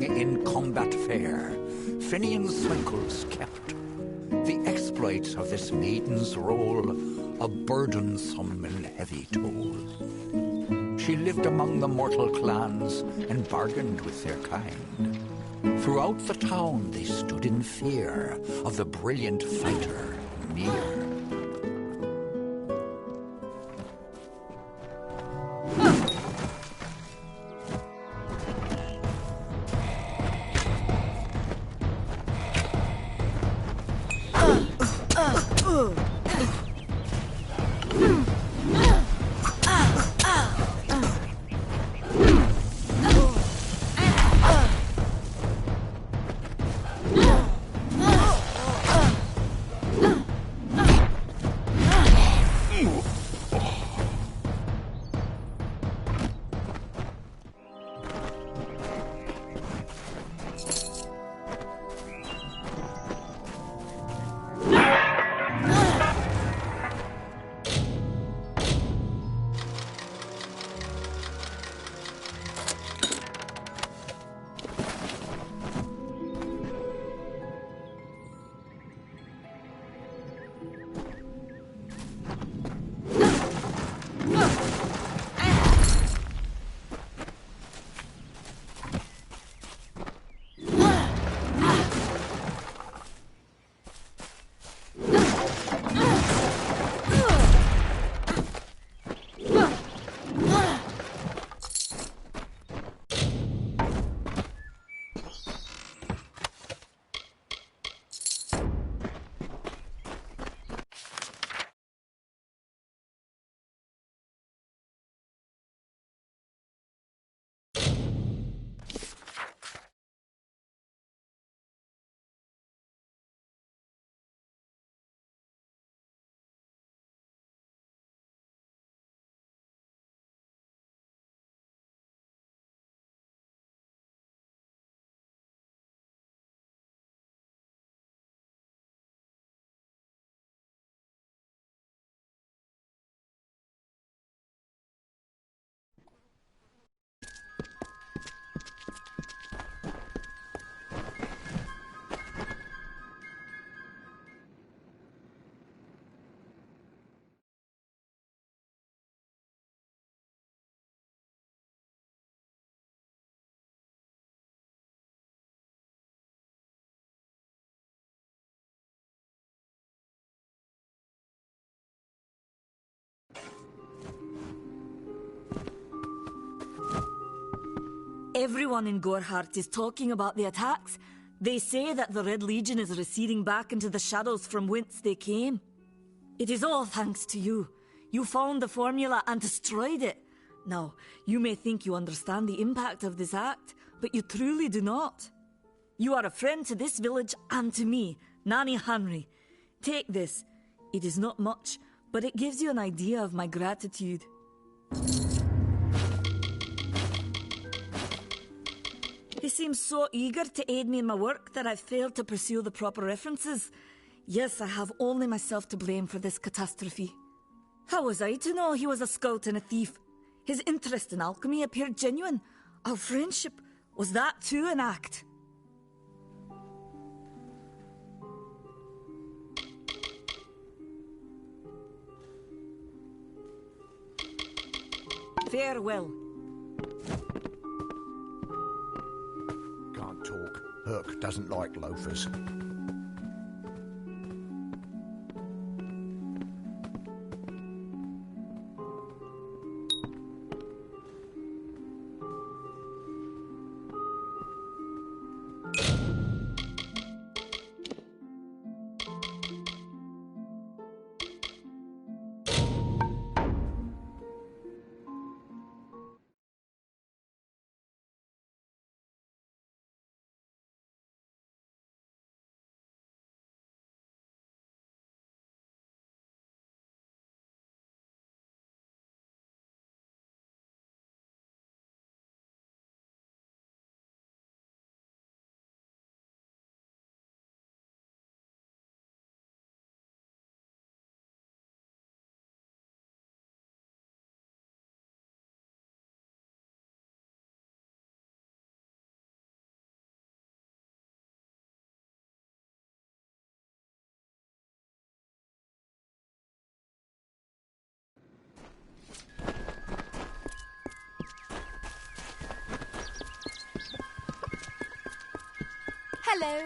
In combat fair, Finian's Swinkles kept. The exploits of this maiden's role, a burdensome and heavy toll. She lived among the mortal clans and bargained with their kind. Throughout the town they stood in fear of the brilliant fighter near. Everyone in Gorhart is talking about the attacks. They say that the Red Legion is receding back into the shadows from whence they came. It is all thanks to you. You found the formula and destroyed it. Now, you may think you understand the impact of this act, but you truly do not. You are a friend to this village and to me, Nanny Henry. Take this. It is not much, but it gives you an idea of my gratitude. He seems so eager to aid me in my work that I've failed to pursue the proper references. Yes, I have only myself to blame for this catastrophe. How was I to know he was a scout and a thief? His interest in alchemy appeared genuine. Our friendship, Was that too an act? Farewell. Can't talk. Herc doesn't like loafers. Hello.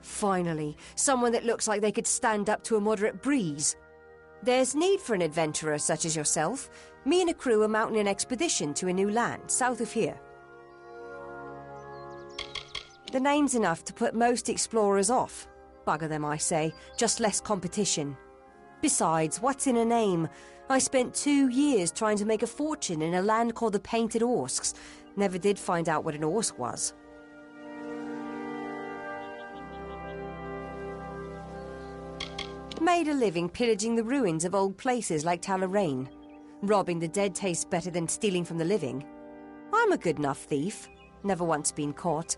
Finally, someone that looks like they could stand up to a moderate breeze. There's need for an adventurer such as yourself. Me and a crew are mounting an expedition to a new land, south of here. The name's enough to put most explorers off. Bugger them, I say. Just less competition. Besides, what's in a name? I spent 2 years trying to make a fortune in a land called the Painted Orsks. Never did find out what an Orsk was. Made a living pillaging the ruins of old places like Talarain. Robbing the dead tastes better than stealing from the living. I'm a good enough thief. Never once been caught.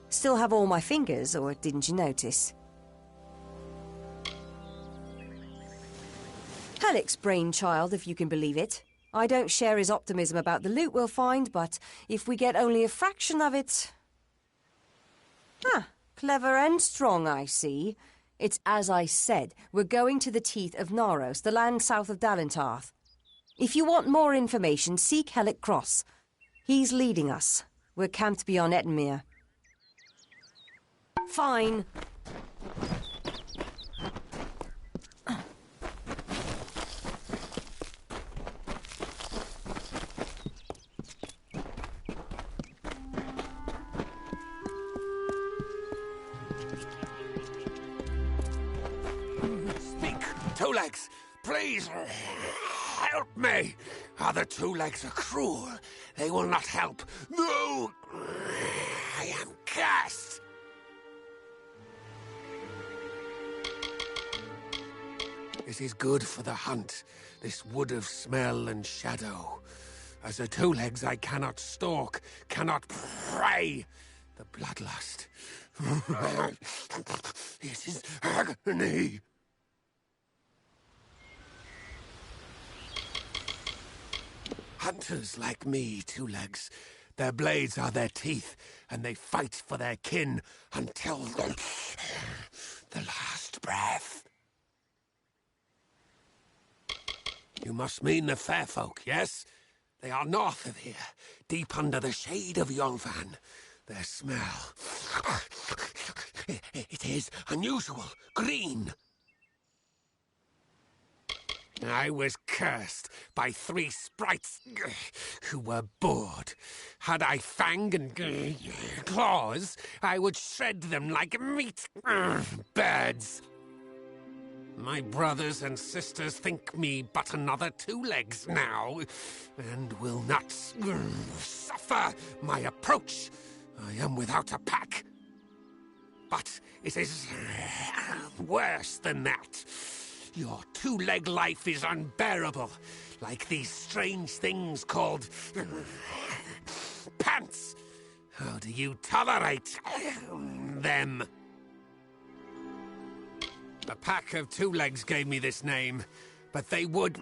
Still have all my fingers, or didn't you notice? Halleck's brainchild, if you can believe it. I don't share his optimism about the loot we'll find, but if we get only a fraction of it... Clever and strong, I see. It's as I said, we're going to the teeth of Naros, the land south of Dalentarth. If you want more information, seek Halleck Cross. He's leading us. We're camped beyond Ettenmere. Fine. Two Legs, please, help me. Other Two Legs are cruel. They will not help. No! I am cursed. This is good for the hunt, this wood of smell and shadow. As a two-legs, I cannot stalk, cannot pray. The bloodlust. It is agony. Hunters like me, two-legs. Their blades are their teeth, and they fight for their kin until the last breath. You must mean the fair folk, yes? They are north of here, deep under the shade of Yolvan. Their smell... it is unusual, green. I was cursed by 3 sprites who were bored. Had I fang and claws, I would shred them like meat. Birds. My brothers and sisters think me but another two-legs now, and will not suffer my approach. I am without a pack. But it is worse than that. Your two-leg life is unbearable, like these strange things called pants. How do you tolerate them? A pack of two-legs gave me this name, but they would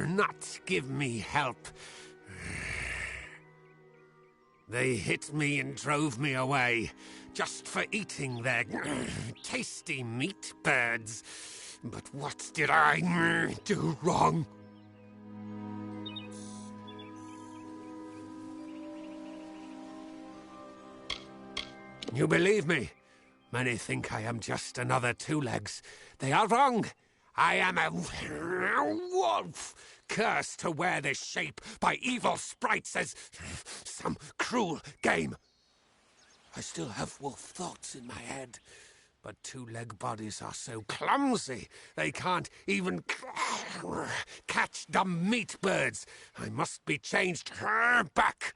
not give me help. They hit me and drove me away, just for eating their tasty meat birds. But what did I do wrong? You believe me? Many think I am just another two-legs. They are wrong. I am a wolf, cursed to wear this shape by evil sprites as some cruel game. I still have wolf thoughts in my head, but two-leg bodies are so clumsy, they can't even catch dumb meat birds. I must be changed back.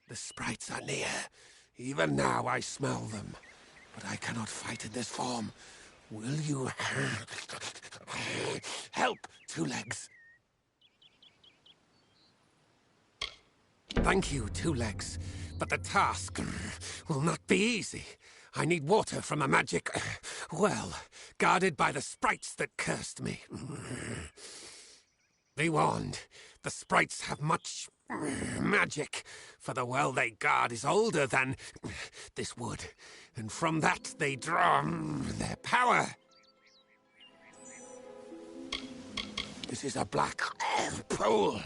The sprites are near. Even now I smell them, but I cannot fight in this form. Will you help, two-legs? Thank you, two-legs, but the task will not be easy. I need water from a magic well, guarded by the sprites that cursed me. Be warned, the sprites have much magic, for the well they guard is older than this wood, and from that they draw their power. This is a black pool,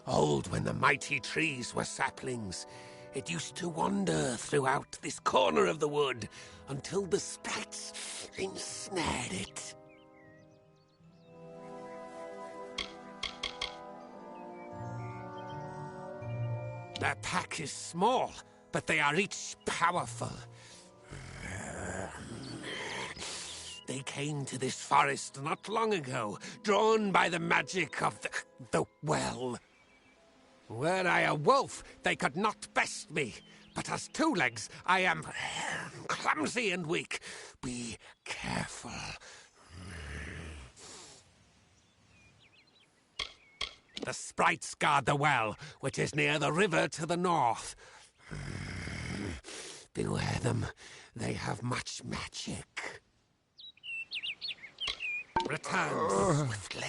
old when the mighty trees were saplings. It used to wander throughout this corner of the wood until the sprites ensnared it. Their pack is small, but they are each powerful. They came to this forest not long ago, drawn by the magic of the well. Were I a wolf, they could not best me. But as two-legs, I am clumsy and weak. Be careful. The sprites guard the well, which is near the river to the north. Beware them. They have much magic. Return swiftly.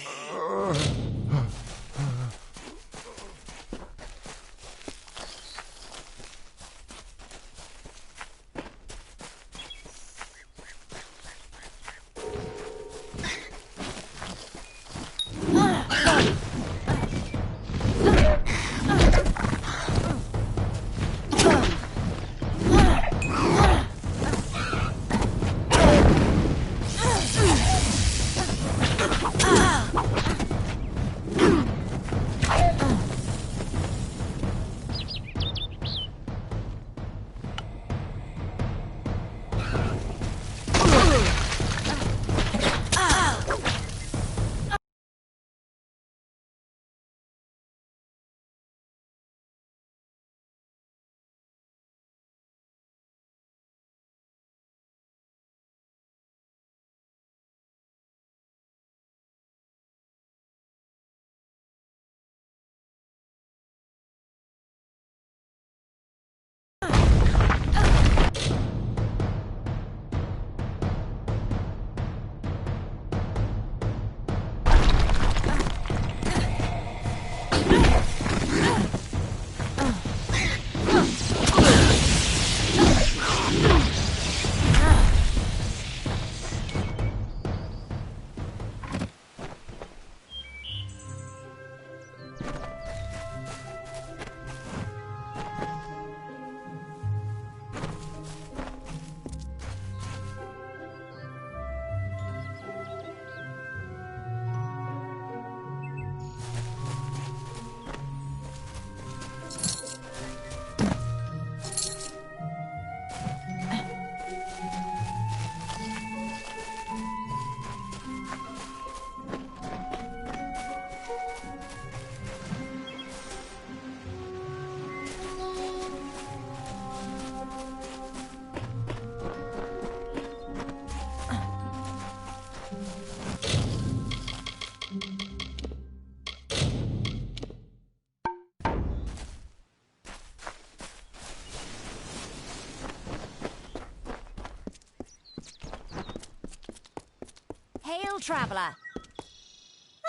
traveller.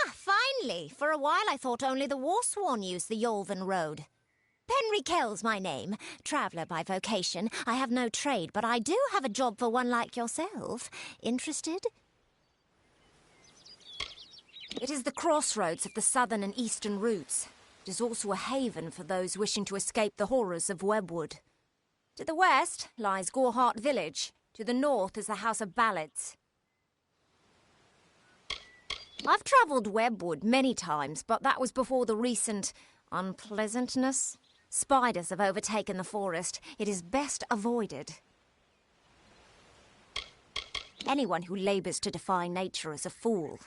Ah, finally! For a while I thought only the Warsworn used the Yolven Road. Penry Kell's my name. Traveller by vocation. I have no trade, but I do have a job for one like yourself. Interested? It is the crossroads of the southern and eastern routes. It is also a haven for those wishing to escape the horrors of Webwood. To the west lies Gorehart Village. To the north is the House of Ballads. I've travelled Webwood many times, but that was before the recent unpleasantness. Spiders have overtaken the forest. It is best avoided. Anyone who labours to defy nature is a fool.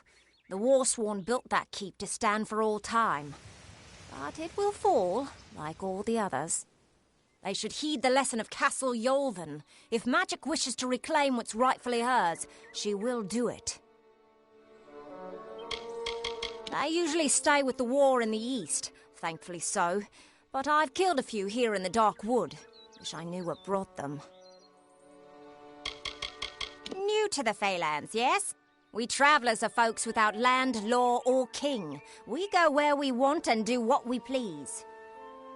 The Warsworn built that keep to stand for all time. But it will fall, like all the others. They should heed the lesson of Castle Yolven. If magic wishes to reclaim what's rightfully hers, she will do it. I usually stay with the war in the east, thankfully so, but I've killed a few here in the Dark Wood. Wish I knew what brought them. New to the Feylands, yes? We travellers are folks without land, law or king. We go where we want and do what we please.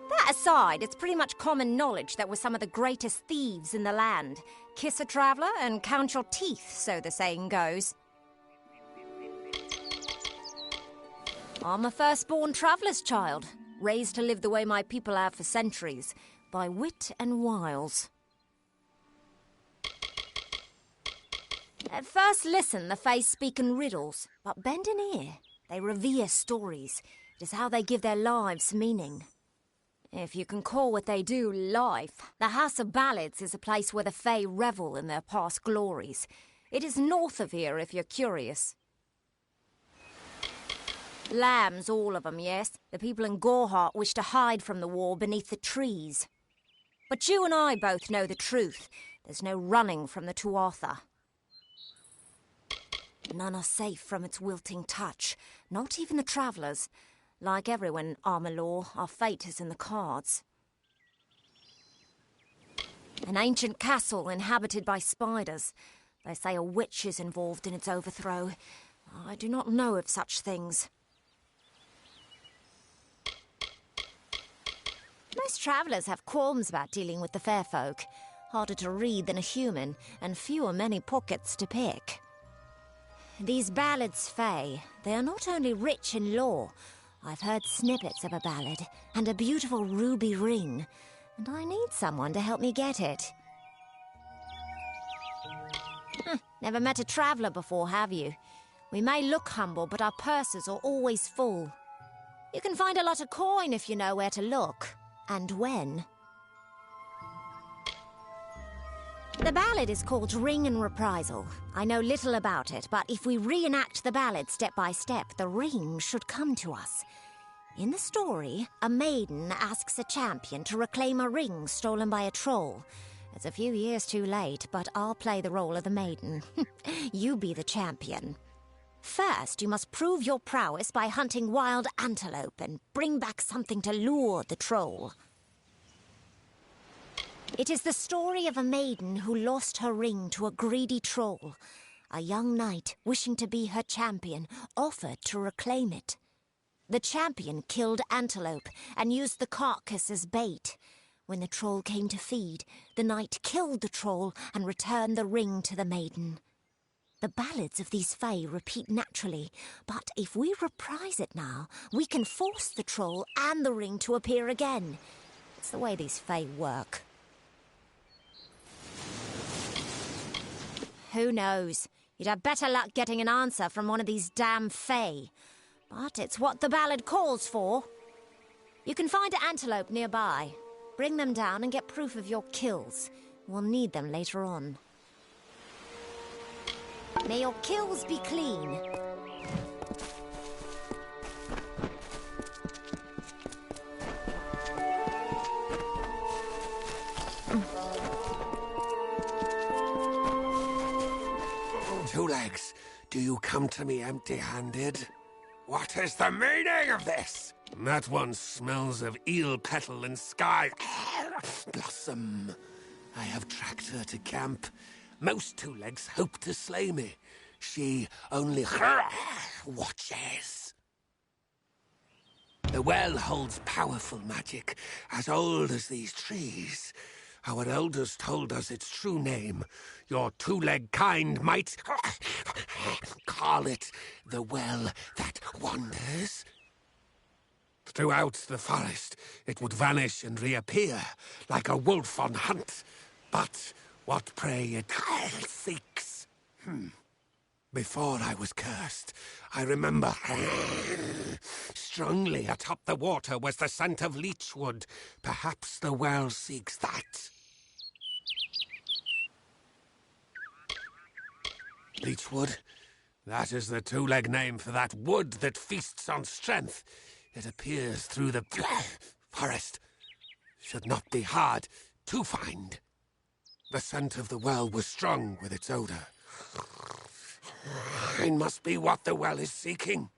That aside, it's pretty much common knowledge that we're some of the greatest thieves in the land. Kiss a traveller and count your teeth, so the saying goes. I'm a firstborn traveller's child, raised to live the way my people have for centuries, by wit and wiles. At first listen, the Fae speak in riddles, but bend an ear. They revere stories. It is how they give their lives meaning. If you can call what they do life, the House of Ballads is a place where the Fae revel in their past glories. It is north of here if you're curious. Lambs, all of them, yes. The people in Gorehart wish to hide from the war beneath the trees. But you and I both know the truth. There's no running from the Tuatha. None are safe from its wilting touch, not even the travellers. Like everyone in Amalur, our fate is in the cards. An ancient castle inhabited by spiders. They say a witch is involved in its overthrow. I do not know of such things. Most travellers have qualms about dealing with the fair folk. Harder to read than a human, and many pockets to pick. These ballads, Fae, they are not only rich in lore. I've heard snippets of a ballad, and a beautiful ruby ring, and I need someone to help me get it. Never met a traveller before, have you? We may look humble, but our purses are always full. You can find a lot of coin if you know where to look. And when. The ballad is called Ring and Reprisal. I know little about it, but if we reenact the ballad step by step, the ring should come to us. In the story, a maiden asks a champion to reclaim a ring stolen by a troll. It's a few years too late, but I'll play the role of the maiden. You be the champion. First, you must prove your prowess by hunting wild antelope and bring back something to lure the troll. It is the story of a maiden who lost her ring to a greedy troll. A young knight, wishing to be her champion, offered to reclaim it. The champion killed antelope and used the carcass as bait. When the troll came to feed, the knight killed the troll and returned the ring to the maiden. The ballads of these Fae repeat naturally, but if we reprise it now, we can force the troll and the ring to appear again. It's the way these Fae work. Who knows? You'd have better luck getting an answer from one of these damn Fae. But it's what the ballad calls for. You can find antelope nearby. Bring them down and get proof of your kills. We'll need them later on. May your kills be clean. Two Legs, do you come to me empty-handed? What is the meaning of this? That one smells of eel petal and sky blossom. I have tracked her to camp. Most Two Legs hope to slay me. She only watches. The well holds powerful magic, as old as these trees. Our elders told us its true name. Your two-leg kind might call it the Well That Wanders. Throughout the forest, it would vanish and reappear, like a wolf on hunt. But what prey it seeks. Before I was cursed, I remember strongly atop the water was the scent of leechwood. Perhaps the well seeks that. Leechwood? That is the two-leg name for that wood that feasts on strength. It appears through the forest. Should not be hard to find. The scent of the well was strong with its odor. It must be what the well is seeking.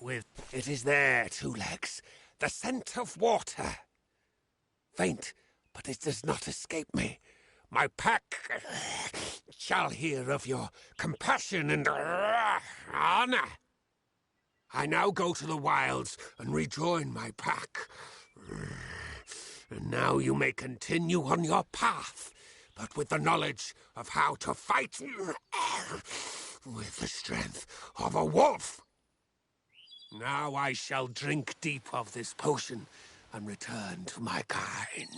With it is there, two legs, the scent of water. Faint, but it does not escape me. My pack shall hear of your compassion and honor. I now go to the wilds and rejoin my pack. And now you may continue on your path, but with the knowledge of how to fight with the strength of a wolf. Now I shall drink deep of this potion and return to my kind.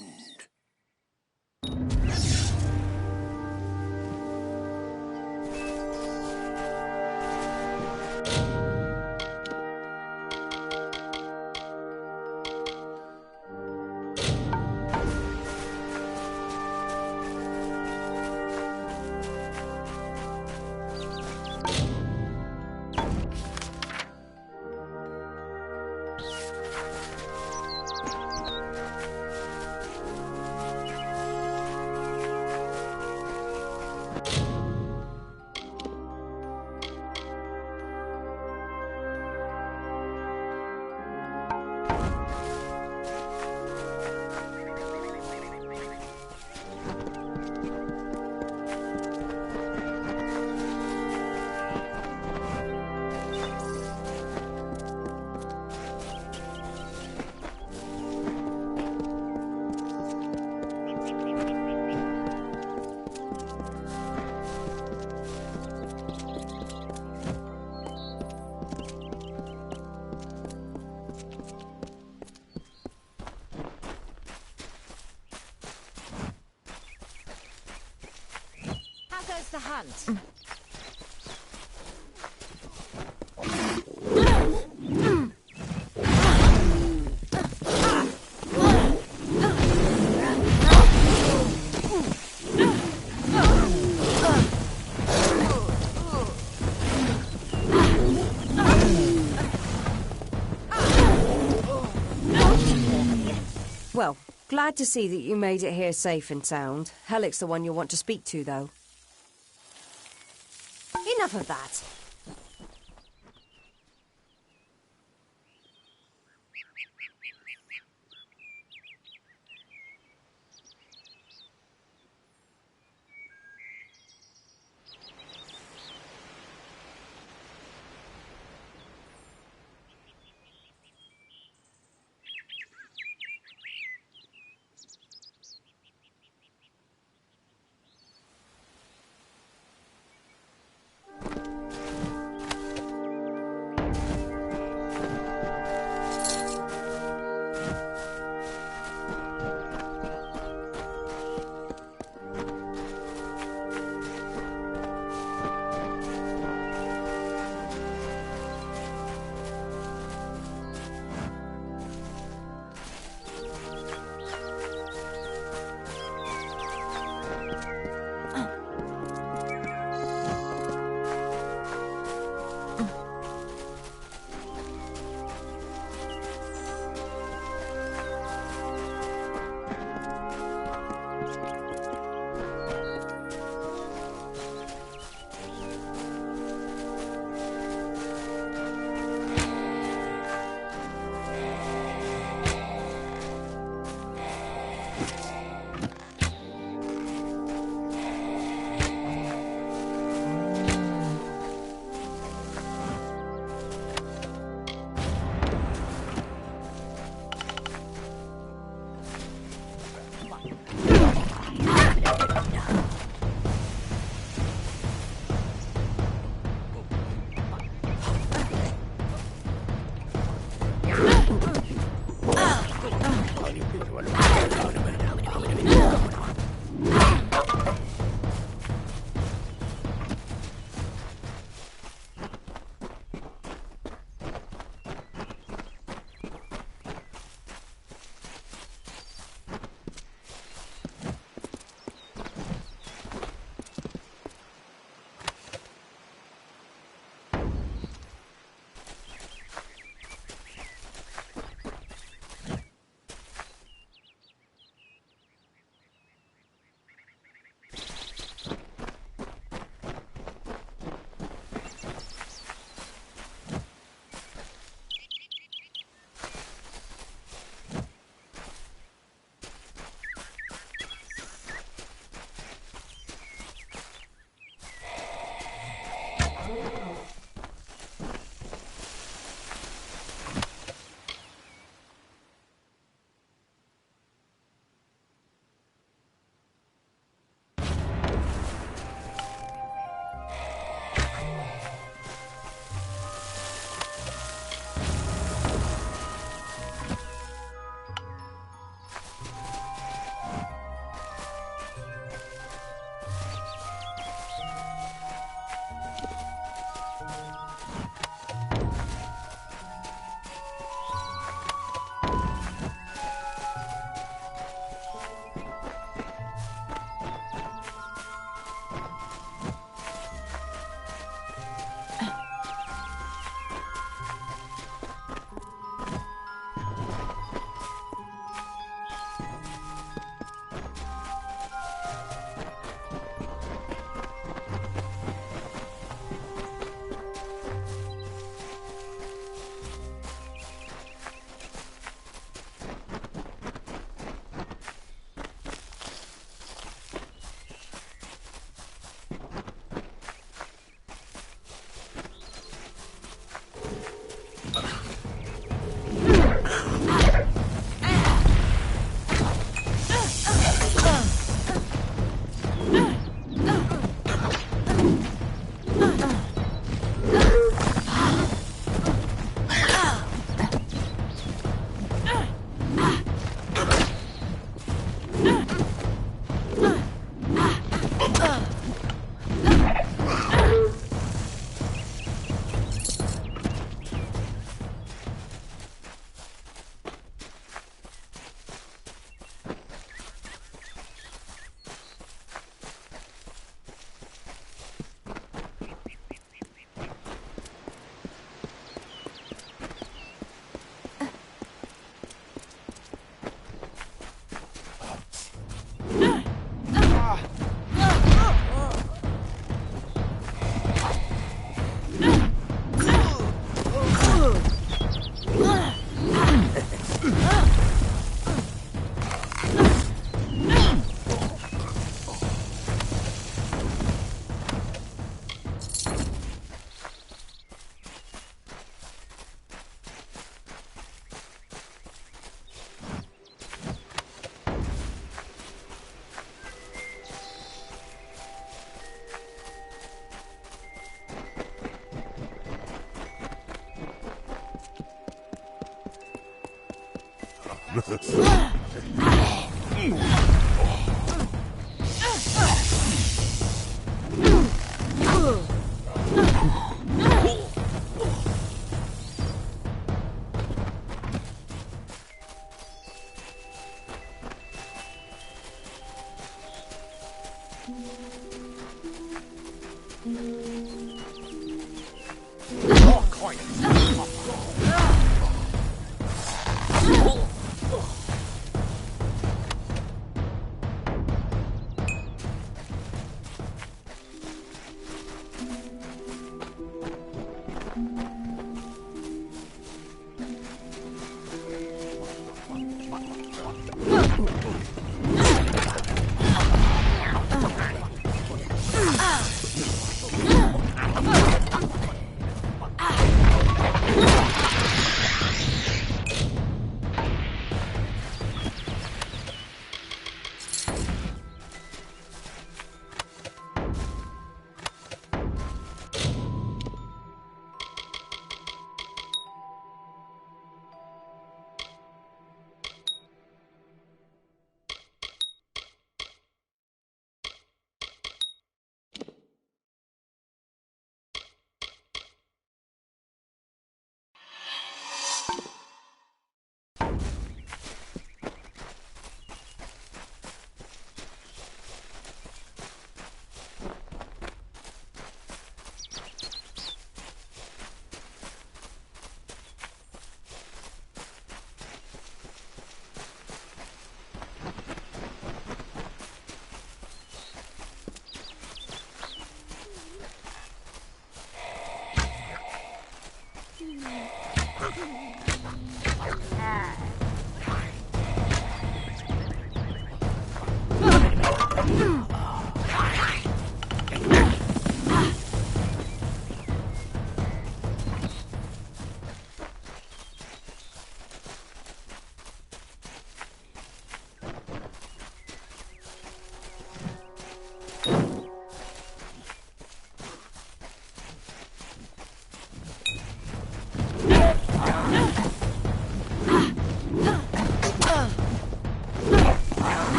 The hunt. Well, glad to see that you made it here safe and sound. Hellick's the one you'll want to speak to, though. Enough of that.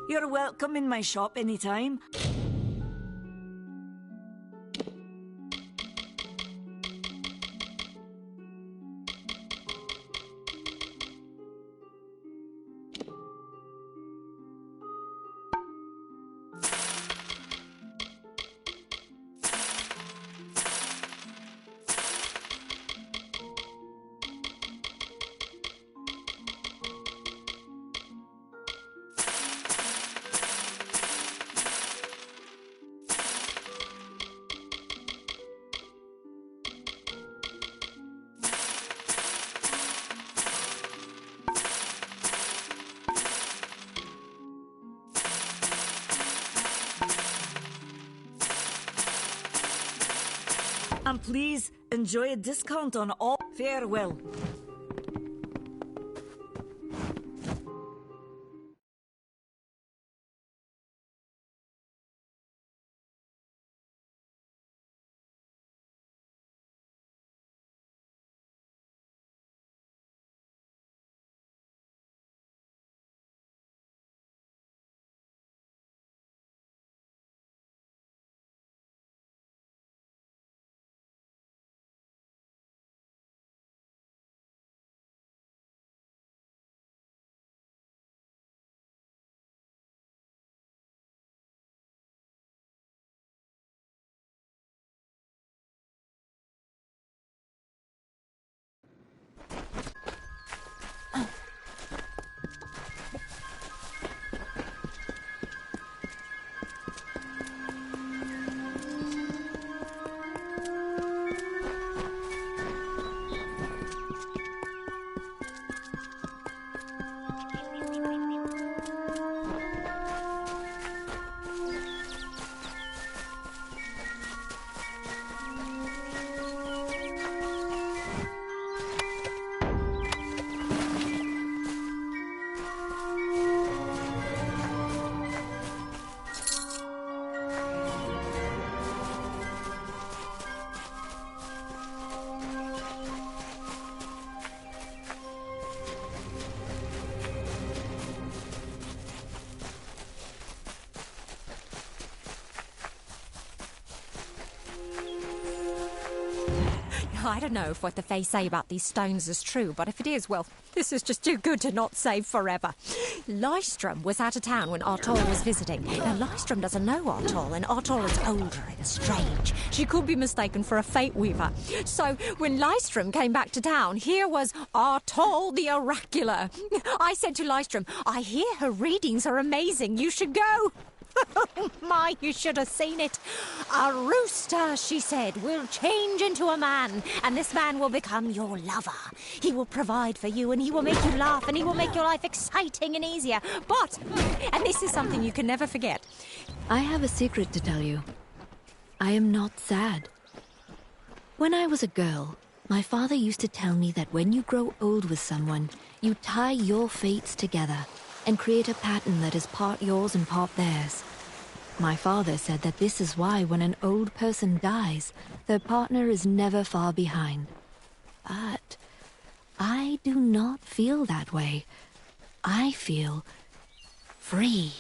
You're welcome in my shop anytime. And please, enjoy a discount on all. Farewell. I don't know if what the Fae say about these stones is true, but if it is, well, this is just too good to not save forever. Lystrom was out of town when Artol was visiting. Now, Lystrom doesn't know Artol, and Artol is older and strange. She could be mistaken for a fate weaver. So, when Lystrom came back to town, here was Artol the Oracular. I said to Lystrom, I hear her readings are amazing. You should go. My, you should have seen it. A rooster, she said, will change into a man, and this man will become your lover. He will provide for you, and he will make you laugh, and he will make your life exciting and easier. But, and this is something you can never forget, I have a secret to tell you. I am not sad. When I was a girl, my father used to tell me that when you grow old with someone, you tie your fates together and create a pattern that is part yours and part theirs. My father said that this is why when an old person dies, their partner is never far behind. But I do not feel that way. I feel free.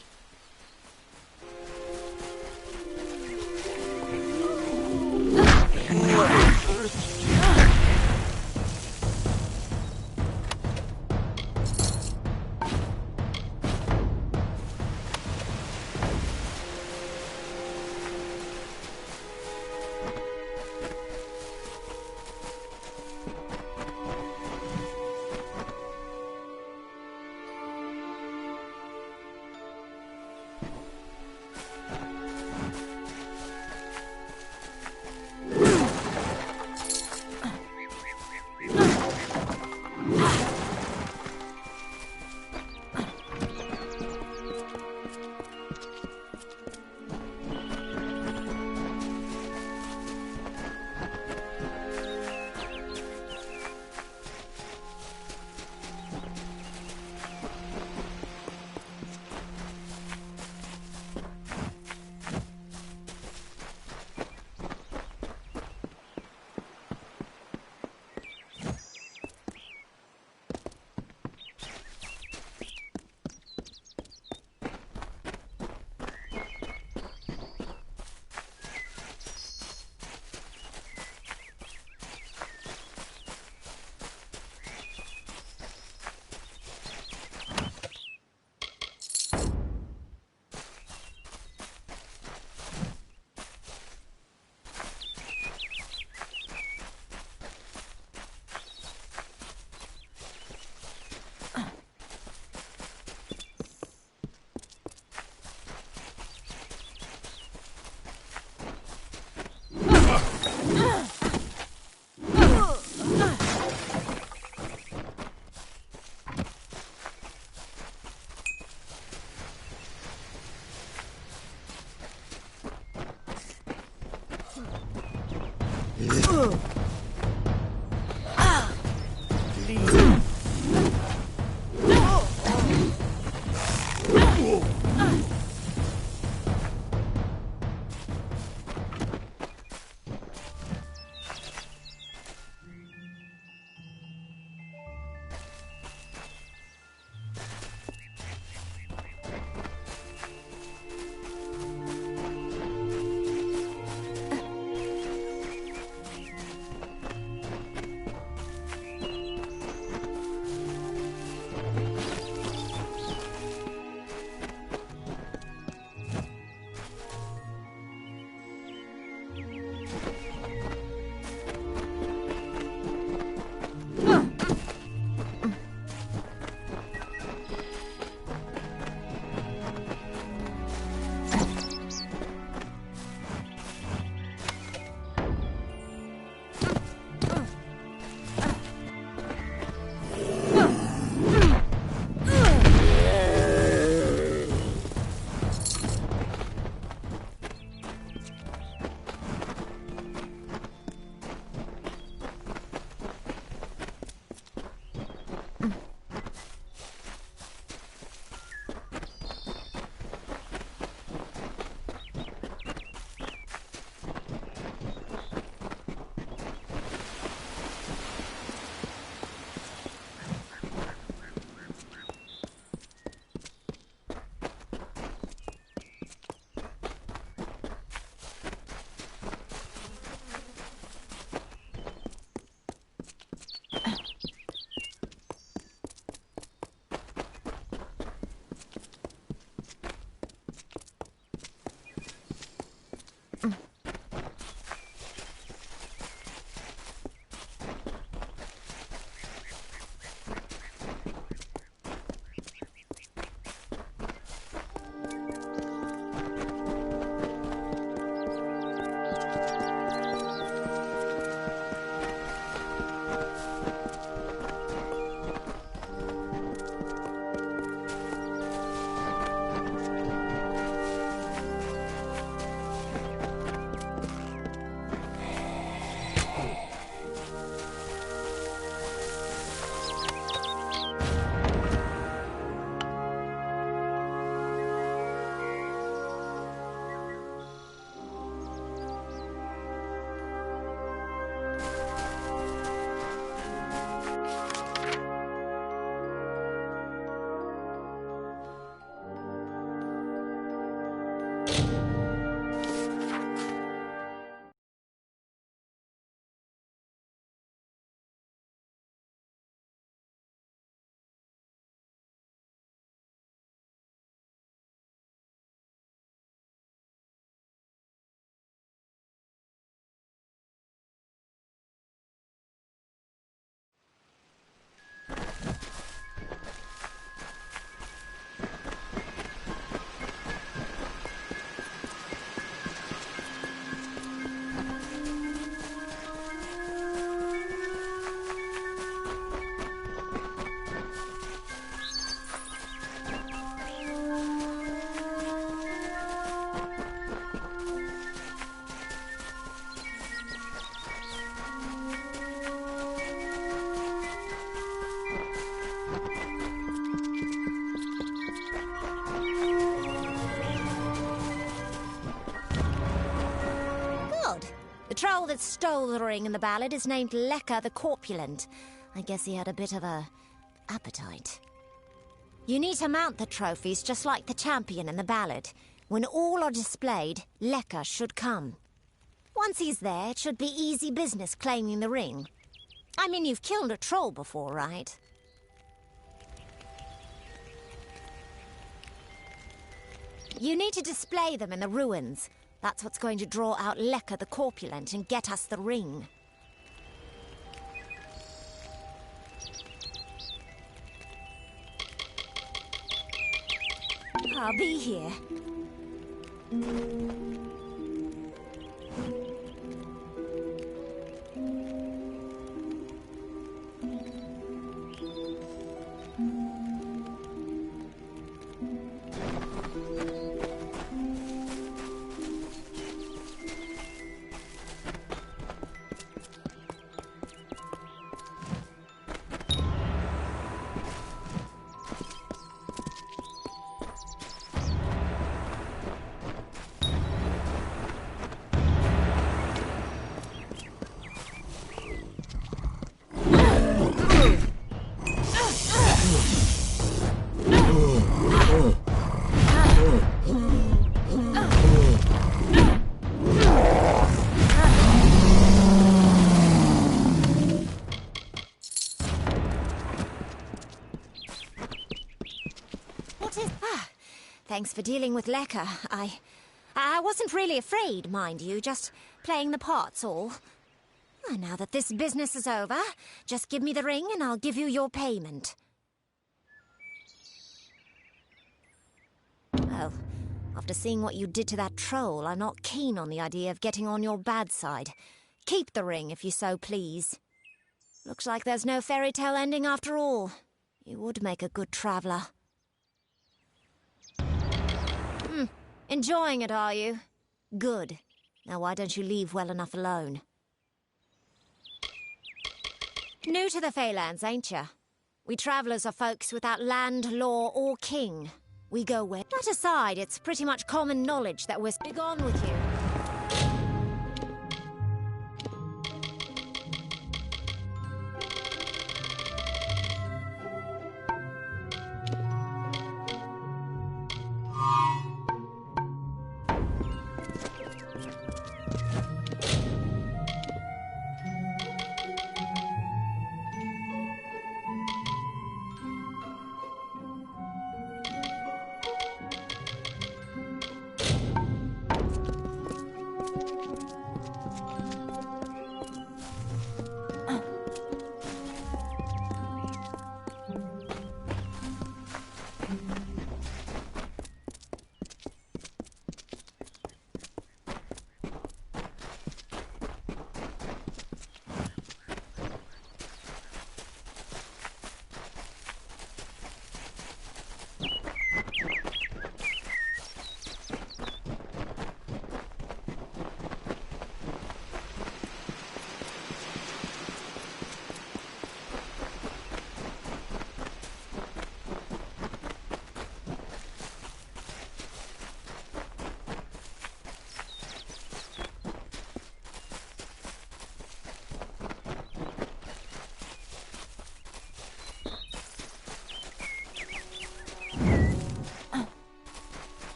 troll that stole the ring in the ballad is named Lecker the Corpulent. I guess he had a bit of a appetite. You need to mount the trophies just like the champion in the ballad. When all are displayed, Lecker should come. Once he's there, it should be easy business claiming the ring. I mean, you've killed a troll before, right? You need to display them in the ruins. That's what's going to draw out Lecker the Corpulent and get us the ring. I'll be here. thanks for dealing with Lecker. I wasn't really afraid, mind you, just playing the part's all. Now that this business is over, just give me the ring and I'll give you your payment. Well, after seeing what you did to that troll, I'm not keen on the idea of getting on your bad side. Keep the ring, if you so please. Looks like there's no fairy tale ending after all. You would make a good traveller. Enjoying it, are you? Good. Now why don't you leave well enough alone? New to the Feylands, ain't ya? We travellers are folks without land, law, or king. We go where... That aside, it's pretty much common knowledge that we're... Big on with you.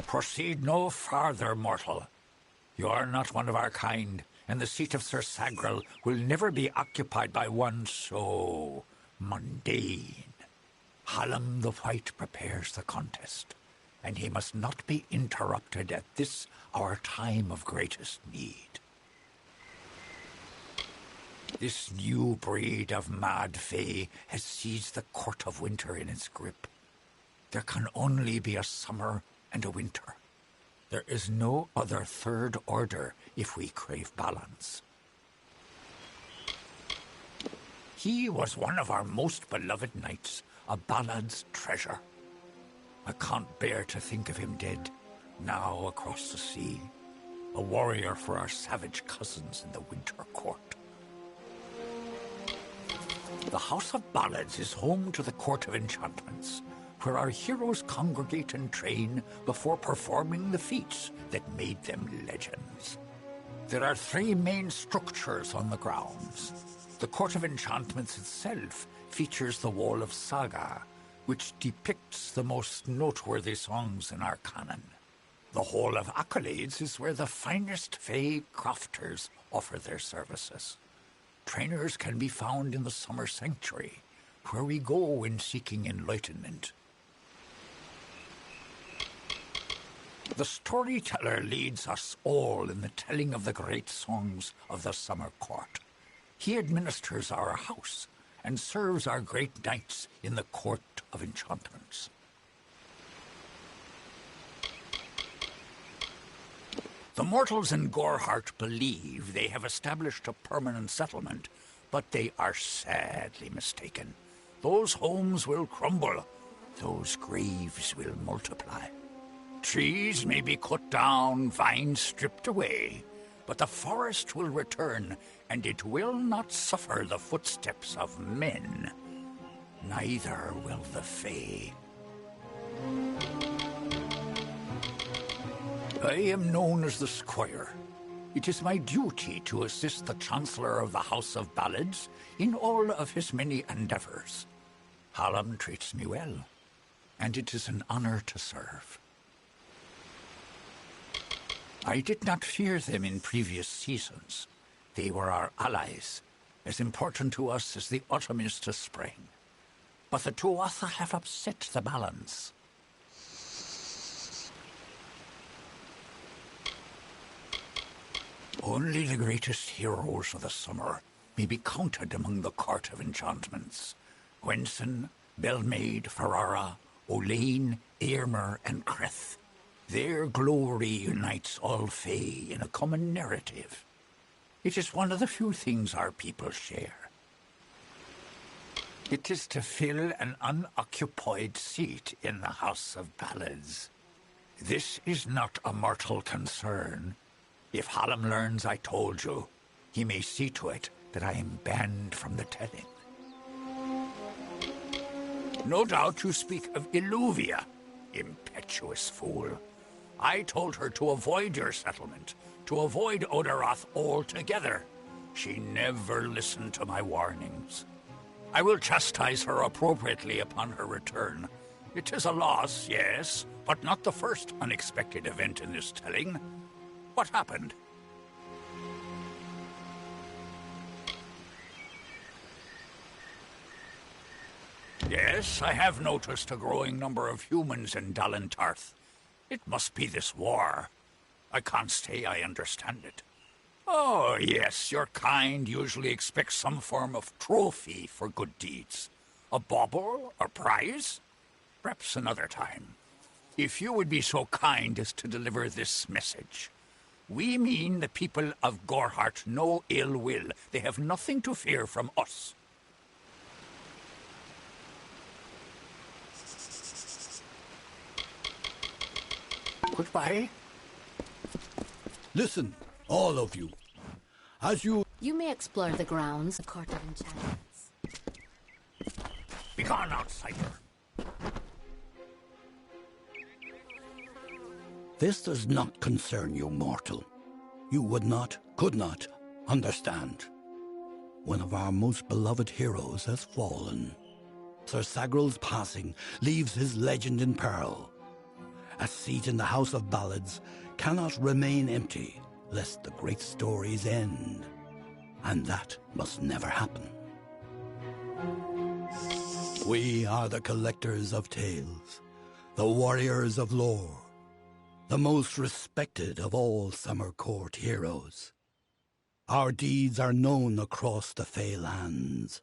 Proceed no farther, mortal. You are not one of our kind, and the seat of Sir Sagrel will never be occupied by one so mundane. Hallam the White prepares the contest, and he must not be interrupted at this our time of greatest need. This new breed of mad fae has seized the Court of Winter in its grip. There can only be a summer and a winter. There is no other third order if we crave balance. He was one of our most beloved knights, a ballad's treasure. I can't bear to think of him dead, now across the sea, a warrior for our savage cousins in the Winter Court. The House of Ballads is home to the Court of Enchantments, where our heroes congregate and train before performing the feats that made them legends. There are 3 main structures on the grounds. The Court of Enchantments itself features the Wall of Saga, which depicts the most noteworthy songs in our canon. The Hall of Accolades is where the finest Fae crafters offer their services. Trainers can be found in the Summer Sanctuary, where we go when seeking enlightenment. The storyteller leads us all in the telling of the great songs of the summer court. He administers our house and serves our great knights in the court of enchantments. The mortals in Gorehart believe they have established a permanent settlement, but they are sadly mistaken. Those homes will crumble. Those graves will multiply. Trees may be cut down, vines stripped away, but the forest will return, and it will not suffer the footsteps of men. Neither will the Fae. I am known as the Squire. It is my duty to assist the Chancellor of the House of Ballads in all of his many endeavors. Hallam treats me well, and it is an honor to serve. I did not fear them in previous seasons. They were our allies, as important to us as the autumn is to spring. But the Tuatha have upset the balance. Only the greatest heroes of the summer may be counted among the court of enchantments. Gwenson, Belmaid, Ferrara, Olaine, Eärmer, and Creth. Their glory unites all Fae in a common narrative. It is one of the few things our people share. It is to fill an unoccupied seat in the House of Ballads. This is not a mortal concern. If Hallam learns I told you, he may see to it that I am banned from the telling. No doubt you speak of Illuvia, impetuous fool. I told her to avoid your settlement, to avoid Odorath altogether. She never listened to my warnings. I will chastise her appropriately upon her return. It is a loss, yes, but not the first unexpected event in this telling. What happened? Yes, I have noticed a growing number of humans in Dalentarth. It must be this war. I can't say I understand it. Oh, yes, your kind usually expects some form of trophy for good deeds. A bauble or prize? Perhaps another time. If you would be so kind as to deliver this message. We mean the people of Gorehart no ill will. They have nothing to fear from us. Goodbye. Listen, all of you. As you... You may explore the grounds of Court of Enchantments. Begone, outsider. This does not concern you, mortal. You would not, could not, understand. One of our most beloved heroes has fallen. Sir Sagral's passing leaves his legend in peril. A seat in the House of Ballads cannot remain empty, lest the great stories end. And that must never happen. We are the collectors of tales, the warriors of lore, the most respected of all Summer Court heroes. Our deeds are known across the Fey lands.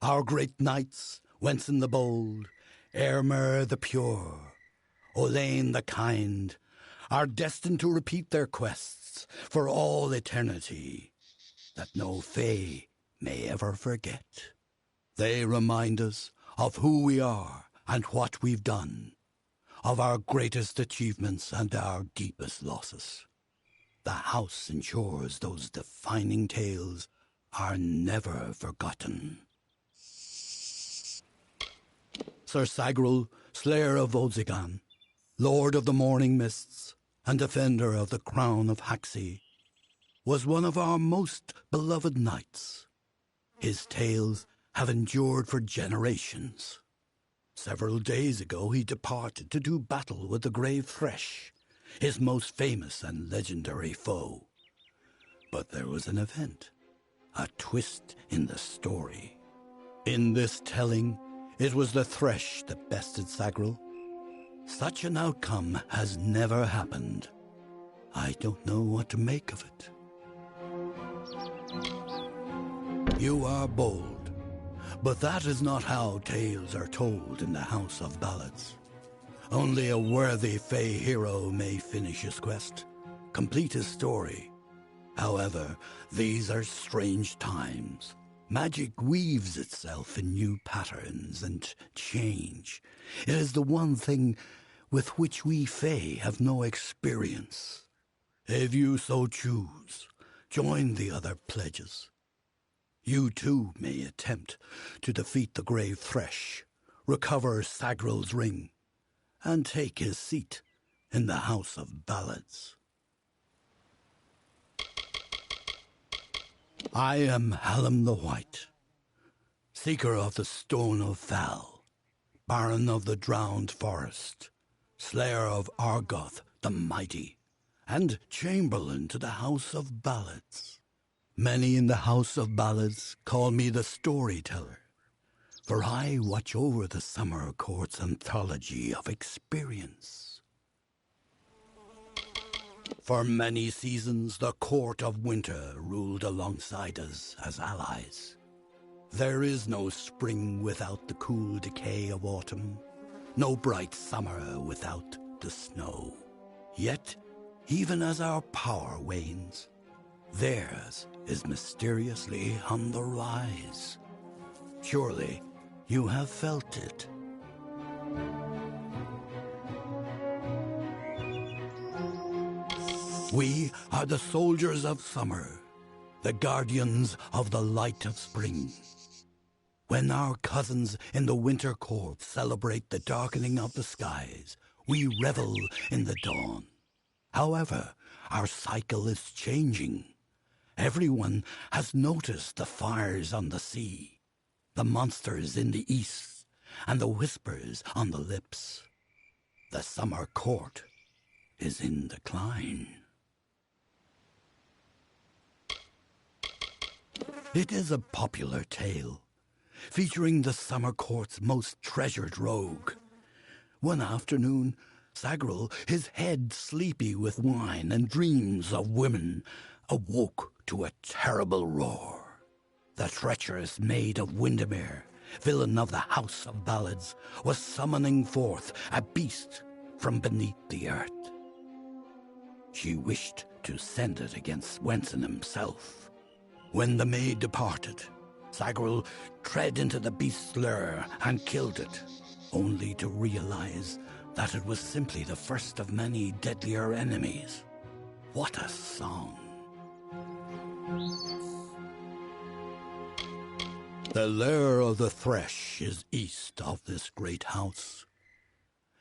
Our great knights, Wenson the Bold, Eärmer the Pure, Olaine the Kind, are destined to repeat their quests for all eternity, that no Fae may ever forget. They remind us of who we are and what we've done, of our greatest achievements and our deepest losses. The house ensures those defining tales are never forgotten. Sir Sagral, Slayer of Odzigan, Lord of the Morning Mists, and defender of the Crown of Haxi, was one of our most beloved knights. His tales have endured for generations. Several days ago he departed to do battle with the Grave Thresh, his most famous and legendary foe. But there was an event, a twist in the story. In this telling, it was the Thresh that bested Sagral. Such an outcome has never happened. I don't know what to make of it. You are bold, but that is not how tales are told in the House of Ballads. Only a worthy Fey hero may finish his quest, complete his story. However, these are strange times. Magic weaves itself in new patterns and change. It is the one thing with which we Fey have no experience. If you so choose, join the other pledges. You too may attempt to defeat the Grave Thresh, recover Sagral's ring, and take his seat in the House of Ballads. I am Hallam the White, seeker of the Stone of Val, Baron of the Drowned Forest, slayer of Argoth the Mighty, and Chamberlain to the House of Ballads. Many in the House of Ballads call me the Storyteller, for I watch over the Summer Court's anthology of experience. For many seasons, the Court of Winter ruled alongside us as allies. There is no spring without the cool decay of autumn, no bright summer without the snow. Yet, even as our power wanes, theirs is mysteriously on the rise. Surely, you have felt it. We are the soldiers of summer, the guardians of the light of spring. When our cousins in the winter court celebrate the darkening of the skies, we revel in the dawn. However, our cycle is changing. Everyone has noticed the fires on the sea, the monsters in the east, and the whispers on the lips. The summer court is in decline. It is a popular tale, featuring the summer court's most treasured rogue. One afternoon, Sagral, his head sleepy with wine and dreams of women, awoke to a terrible roar. The treacherous Maid of Windermere, villain of the House of Ballads, was summoning forth a beast from beneath the earth. She wished to send it against Swenson himself. When the maid departed, Sagral tread into the beast's lair and killed it, only to realize that it was simply the first of many deadlier enemies. What a song! The lair of the Thresh is east of this great house,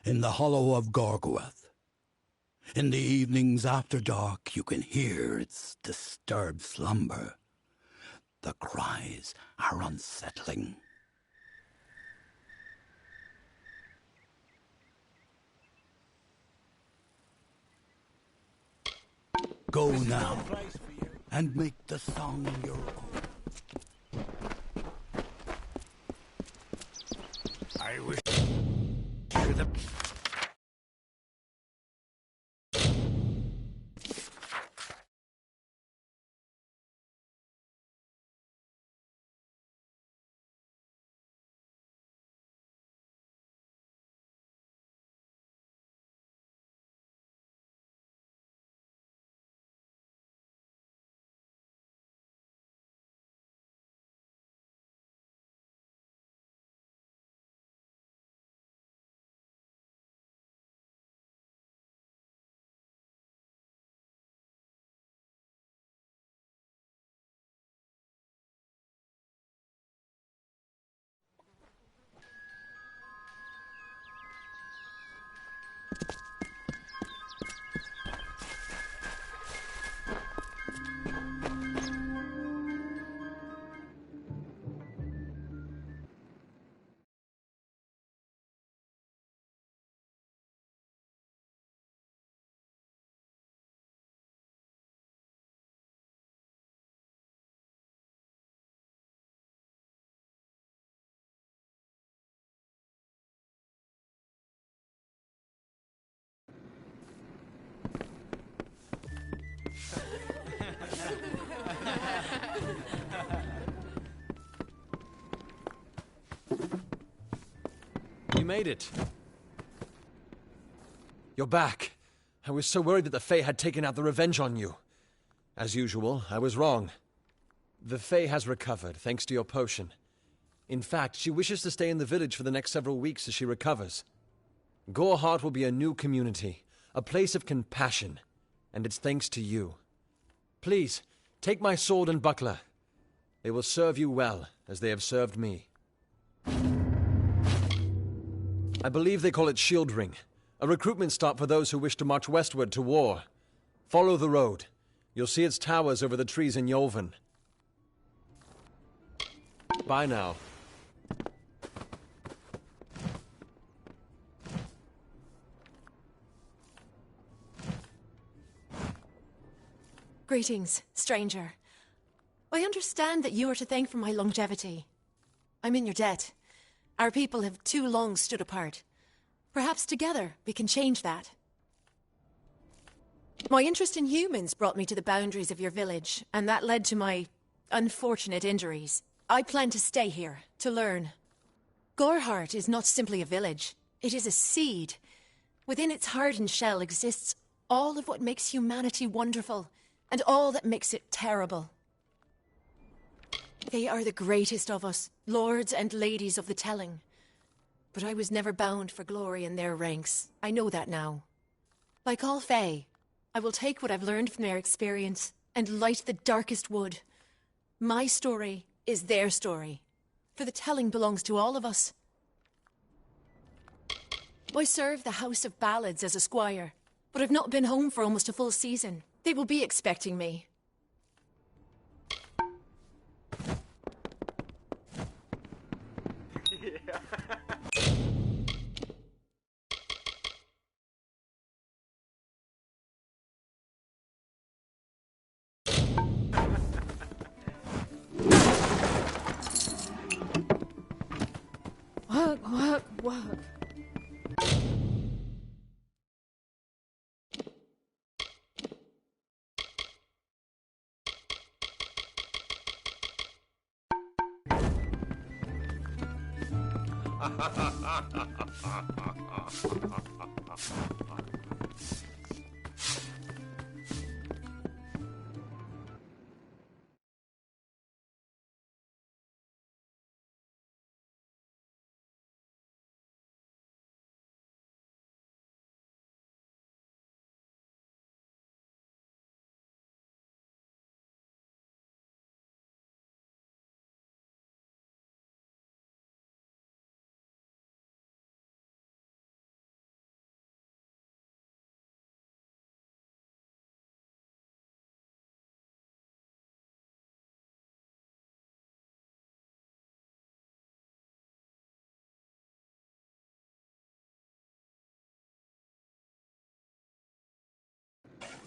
in the hollow of Gorgoeth. In the evenings after dark, you can hear its disturbed slumber. The cries are unsettling. Go now and make the song your own. I wish you the We made it. You're back. I was so worried that the Fae had taken out the revenge on you. As usual, I was wrong. The Fae has recovered, thanks to your potion. In fact, she wishes to stay in the village for the next several weeks as she recovers. Goreheart will be a new community, a place of compassion, and it's thanks to you. Please, take my sword and buckler. They will serve you well, as they have served me. I believe they call it Shield Ring, a recruitment stop for those who wish to march westward to war. Follow the road. You'll see its towers over the trees in Yolven. Bye now. Greetings, stranger. I understand that you are to thank for my longevity. I'm in your debt. Our people have too long stood apart. Perhaps together we can change that. My interest in humans brought me to the boundaries of your village, and that led to my unfortunate injuries. I plan to stay here, to learn. Goreheart is not simply a village. It is a seed. Within its hardened shell exists all of what makes humanity wonderful, and all that makes it terrible. They are the greatest of us, lords and ladies of the telling. But I was never bound for glory in their ranks. I know that now. Like all Fae, I will take what I've learned from their experience and light the darkest wood. My story is their story, for the telling belongs to all of us. I serve the House of Ballads as a squire, but I've not been home for almost a full season. They will be expecting me. Work.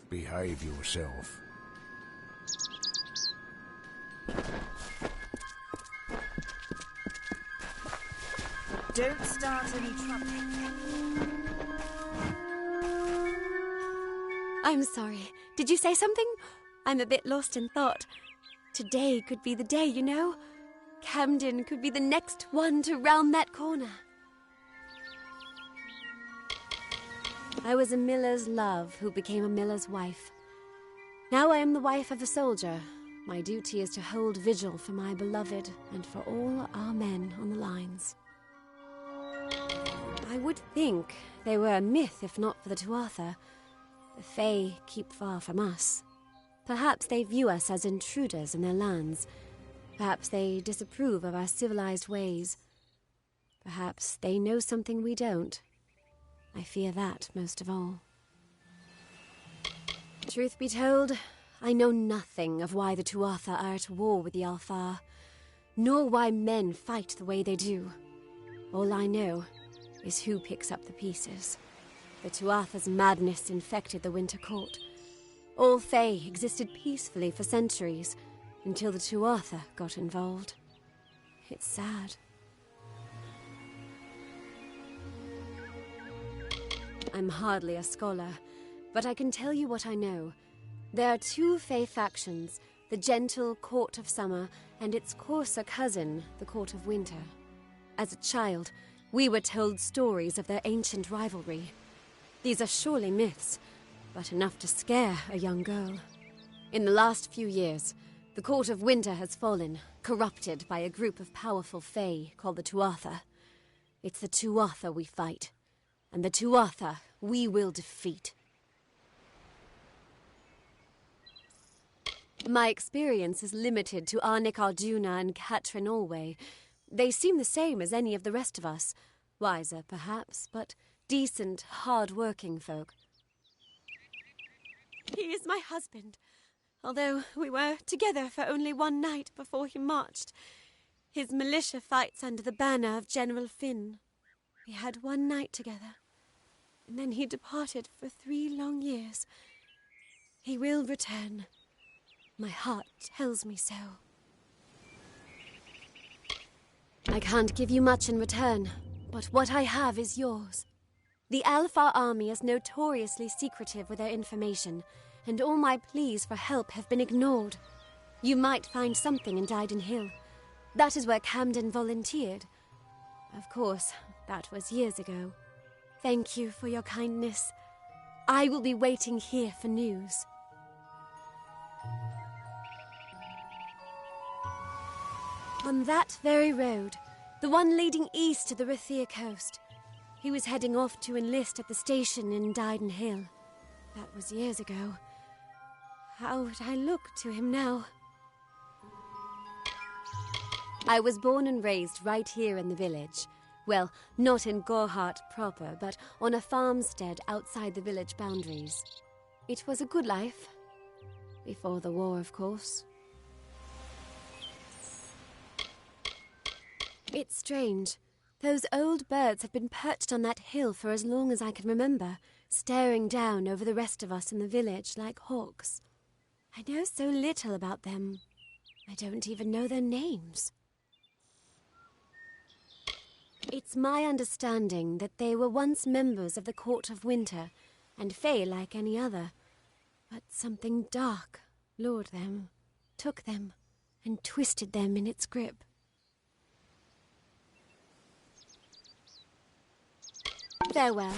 Behave yourself. Don't start any trouble. I'm sorry. Did you say something? I'm a bit lost in thought. Today could be the day, you know. Camden could be the next one to round that corner. I was a miller's love who became a miller's wife. Now I am the wife of a soldier. My duty is to hold vigil for my beloved and for all our men on the lines. I would think they were a myth if not for the Tuatha. The Fae keep far from us. Perhaps they view us as intruders in their lands. Perhaps they disapprove of our civilized ways. Perhaps they know something we don't. I fear that most of all. Truth be told, I know nothing of why the Tuatha are at war with the Alfar, nor why men fight the way they do. All I know is who picks up the pieces. The Tuatha's madness infected the Winter Court. All Fae existed peacefully for centuries, until the Tuatha got involved. It's sad. I'm hardly a scholar, but I can tell you what I know. There are two Fae factions, the gentle Court of Summer and its coarser cousin, the Court of Winter. As a child, We were told stories of their ancient rivalry. These are surely myths, but enough to scare a young girl. In the last few years, the Court of Winter has fallen, corrupted by a group of powerful Fae called the Tuatha. It's the Tuatha we fight, and the Tuatha we will defeat. My experience is limited to Arnik Arjuna and Katrin Allway. They seem the same as any of the rest of us. Wiser, perhaps, but decent, hard-working folk. He is my husband, although we were together for only one night before he marched. His militia fights under the banner of General Finn. We had one night together, and then he departed for 3 long years. He will return. My heart tells me so. I can't give you much in return, but what I have is yours. The Alfar army is notoriously secretive with their information, and all my pleas for help have been ignored. You might find something in Dyden Hill. That is where Camden volunteered. Of course, that was years ago. Thank you for your kindness. I will be waiting here for news. On that very road, the one leading east to the Rathir coast. He was heading off to enlist at the station in Dyden Hill. That was years ago. How would I look to him now? I was born and raised right here in the village. Well, not in Gorhart proper, but on a farmstead outside the village boundaries. It was a good life. Before the war, of course. It's strange. Those old birds have been perched on that hill for as long as I can remember, staring down over the rest of us in the village like hawks. I know so little about them. I don't even know their names. It's my understanding that they were once members of the Court of Winter, and Fae like any other. But something dark lured them, took them, and twisted them in its grip. Farewell.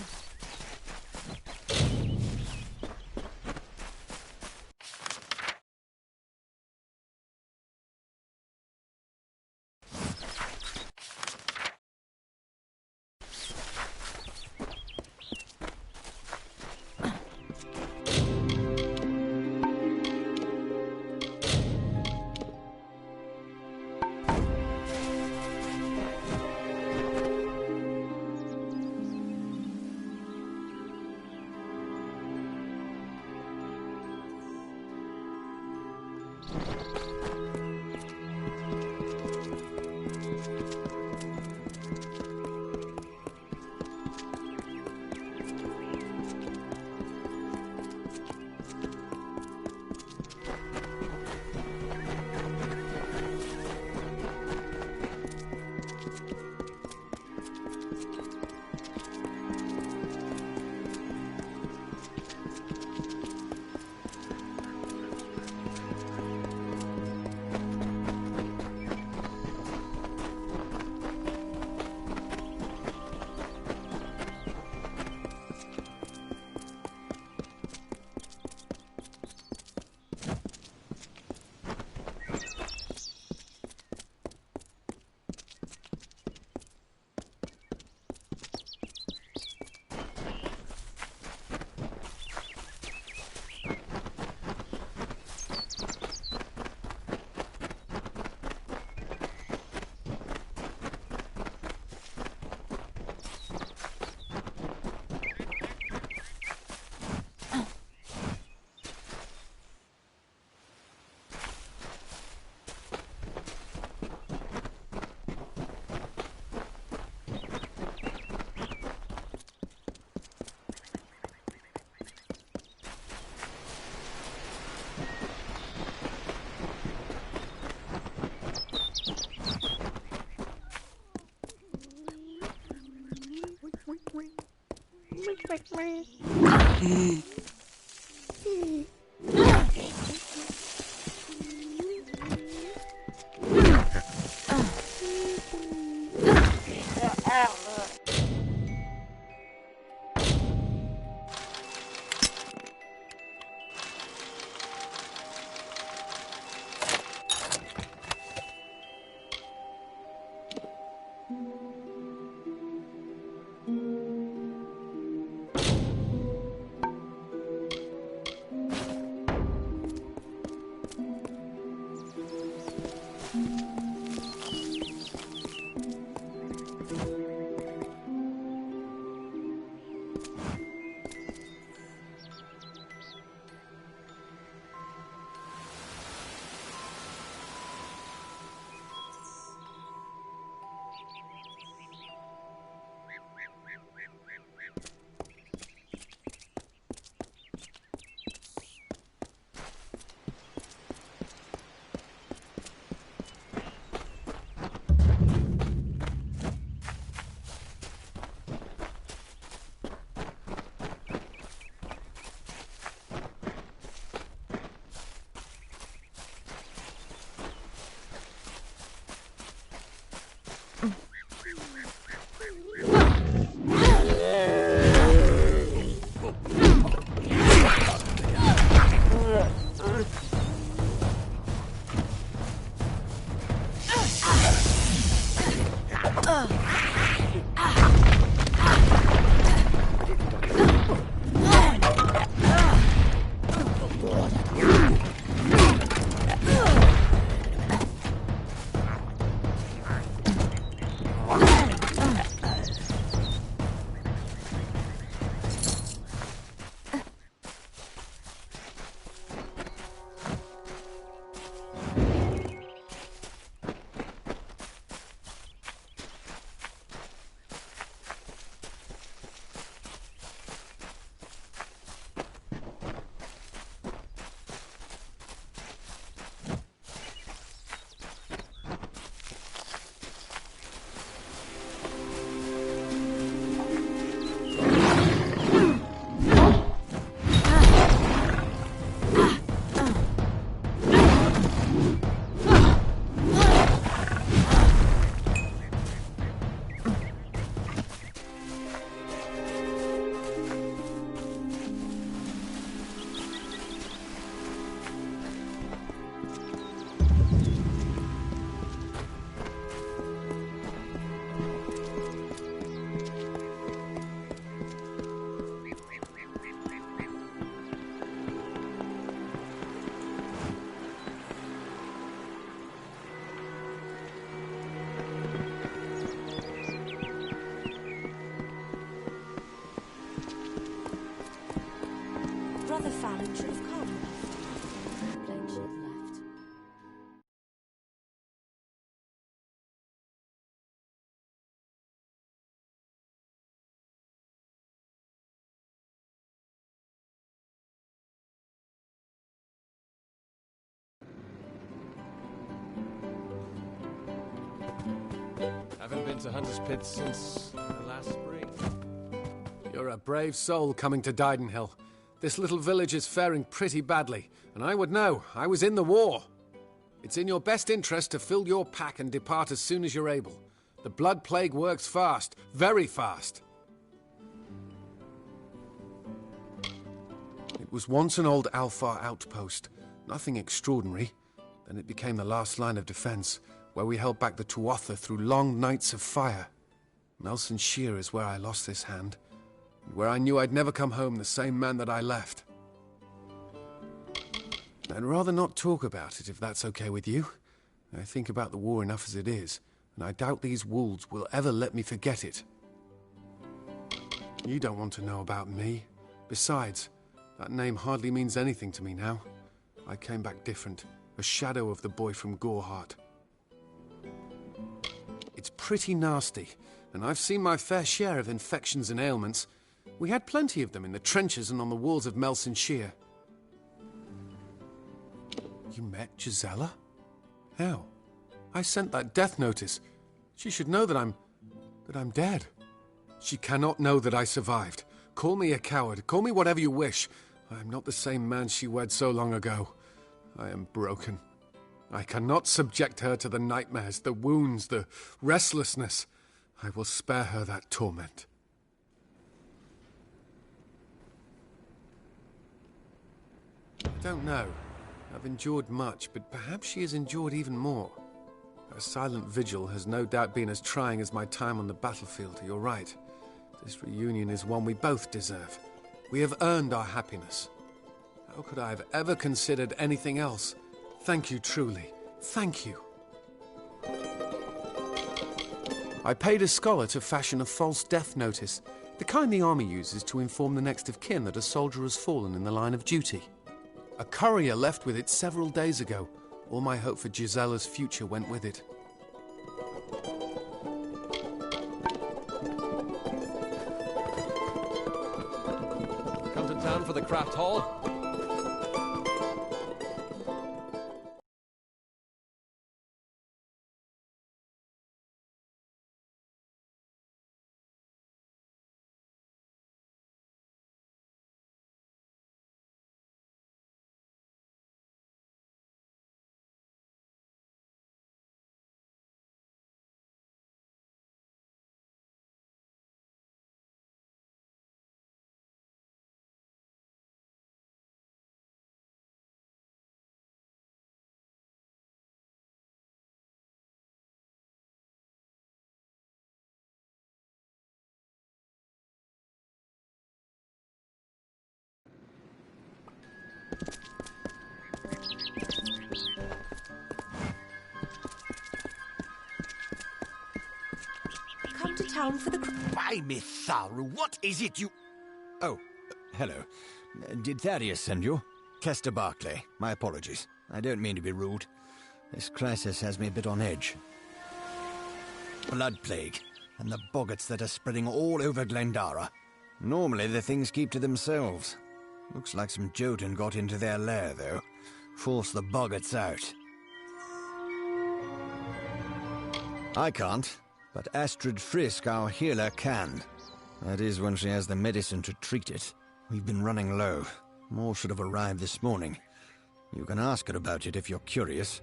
Father Fallon should have come. Glenn should have left. Haven't been to Hunter's Pit since last spring. You're a brave soul coming to Didenhill. This little village is faring pretty badly, and I would know. I was in the war. It's in your best interest to fill your pack and depart as soon as you're able. The Blood Plague works fast, very fast. It was once an old Alfar outpost. Nothing extraordinary. Then it became the last line of defense, where we held back the Tuatha through long nights of fire. Melson Shear is where I lost this hand, and where I knew I'd never come home the same man that I left. I'd rather not talk about it, if that's okay with you. I think about the war enough as it is, and I doubt these wolves will ever let me forget it. You don't want to know about me. Besides, that name hardly means anything to me now. I came back different, a shadow of the boy from Goreheart. It's pretty nasty, and I've seen my fair share of infections and ailments. We had plenty of them in the trenches and on the walls of Melson Shear. You met Gisela? How? I sent that death notice. She should know that I'm dead. She cannot know that I survived. Call me a coward, call me whatever you wish. I am not the same man she wed so long ago. I am broken. I cannot subject her to the nightmares, the wounds, the restlessness. I will spare her that torment. I don't know. I've endured much, but perhaps she has endured even more. Her silent vigil has no doubt been as trying as my time on the battlefield, you're right. This reunion is one we both deserve. We have earned our happiness. How could I have ever considered anything else? Thank you, truly. Thank you. I paid a scholar to fashion a false death notice, the kind the army uses to inform the next of kin that a soldier has fallen in the line of duty. A courier left with it several days ago. All my hope for Gisela's future went with it. Come to town for the craft hall? Come to town for the... Why, Miss Tharu, what is it you... Oh, hello. Did Thaddeus send you? Kester Barclay. My apologies. I don't mean to be rude. This crisis has me a bit on edge. Blood plague, and the boggarts that are spreading all over Glendara. Normally the things keep to themselves. Looks like some Jotun got into their lair, though. Forced the boggarts out. I can't, but Astrid Frisk, our healer, can. That is when she has the medicine to treat it. We've been running low. More should have arrived this morning. You can ask her about it if you're curious.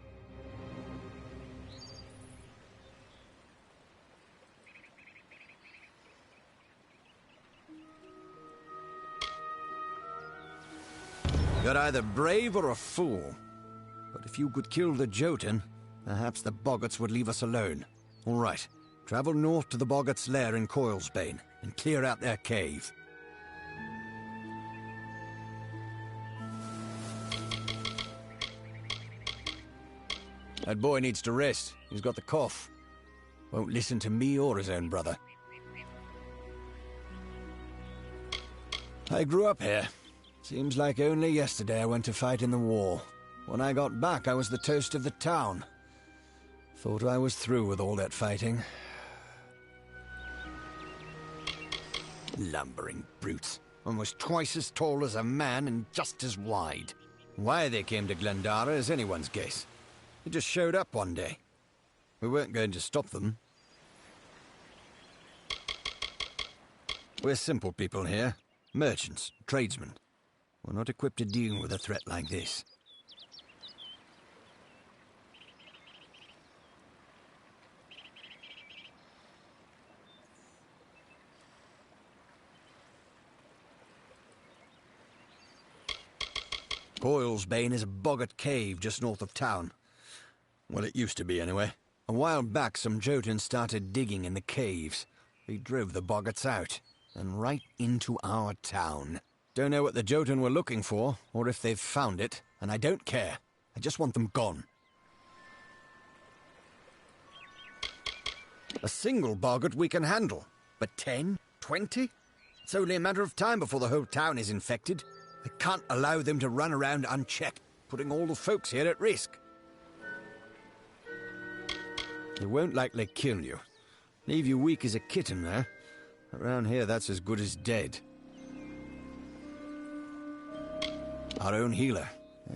You're either brave or a fool. But if you could kill the Jotun, perhaps the boggarts would leave us alone. All right, travel north to the boggarts' lair in Coilsbane and clear out their cave. That boy needs to rest. He's got the cough. Won't listen to me or his own brother. I grew up here. Seems like only yesterday I went to fight in the war. When I got back, I was the toast of the town. Thought I was through with all that fighting. Lumbering brutes. Almost twice as tall as a man and just as wide. Why they came to Glendara is anyone's guess. They just showed up one day. We weren't going to stop them. We're simple people here. Merchants, tradesmen. We're not equipped to deal with a threat like this. Coil's Bane is a boggart cave just north of town. Well, it used to be anyway. A while back, some Jotuns started digging in the caves. They drove the boggarts out, and right into our town. Don't know what the Jotun were looking for, or if they've found it, and I don't care. I just want them gone. A single boggart we can handle, but 10, 20? It's only a matter of time before the whole town is infected. I can't allow them to run around unchecked, putting all the folks here at risk. They won't likely kill you. Leave you weak as a kitten there. Around here, that's as good as dead. Our own healer.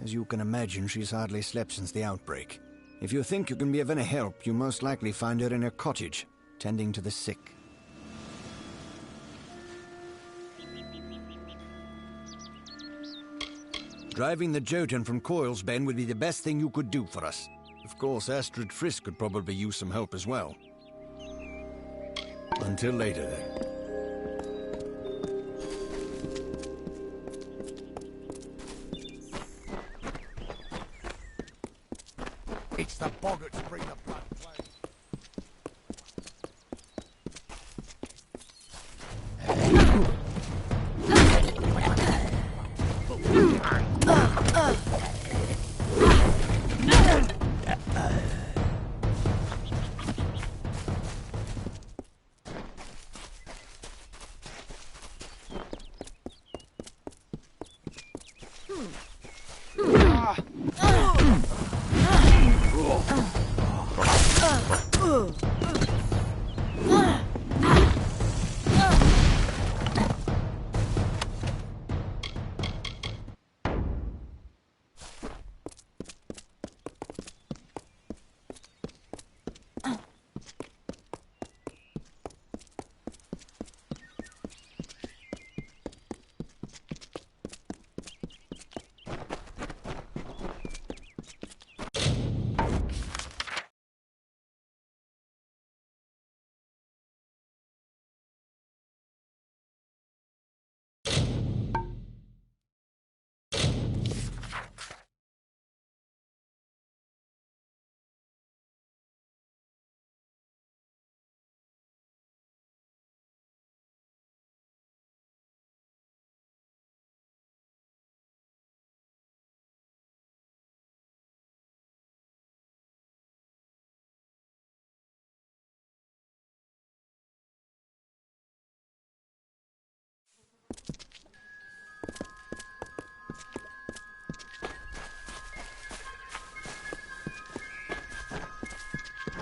As you can imagine, she's hardly slept since the outbreak. If you think you can be of any help, you most likely find her in her cottage, tending to the sick. Driving the Jotun from Coil's Bane would be the best thing you could do for us. Of course, Astrid Frisk could probably use some help as well. Until later, then. It's the boggarts bring the blood plague.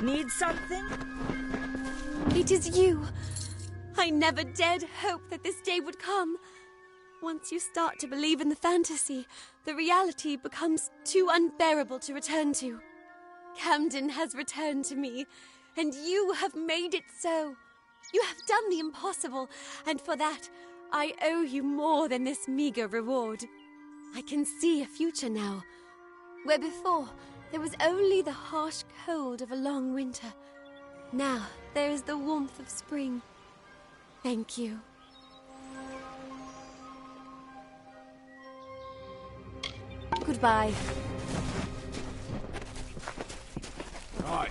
Need something? It is you. I never dared hope that this day would come. Once you start to believe in the fantasy, the reality becomes too unbearable to return to. Camden has returned to me, and you have made it so. You have done the impossible, and for that, I owe you more than this meager reward. I can see a future now, where before there was only the harsh cold of a long winter. Now there is the warmth of spring. Thank you. Goodbye. Right.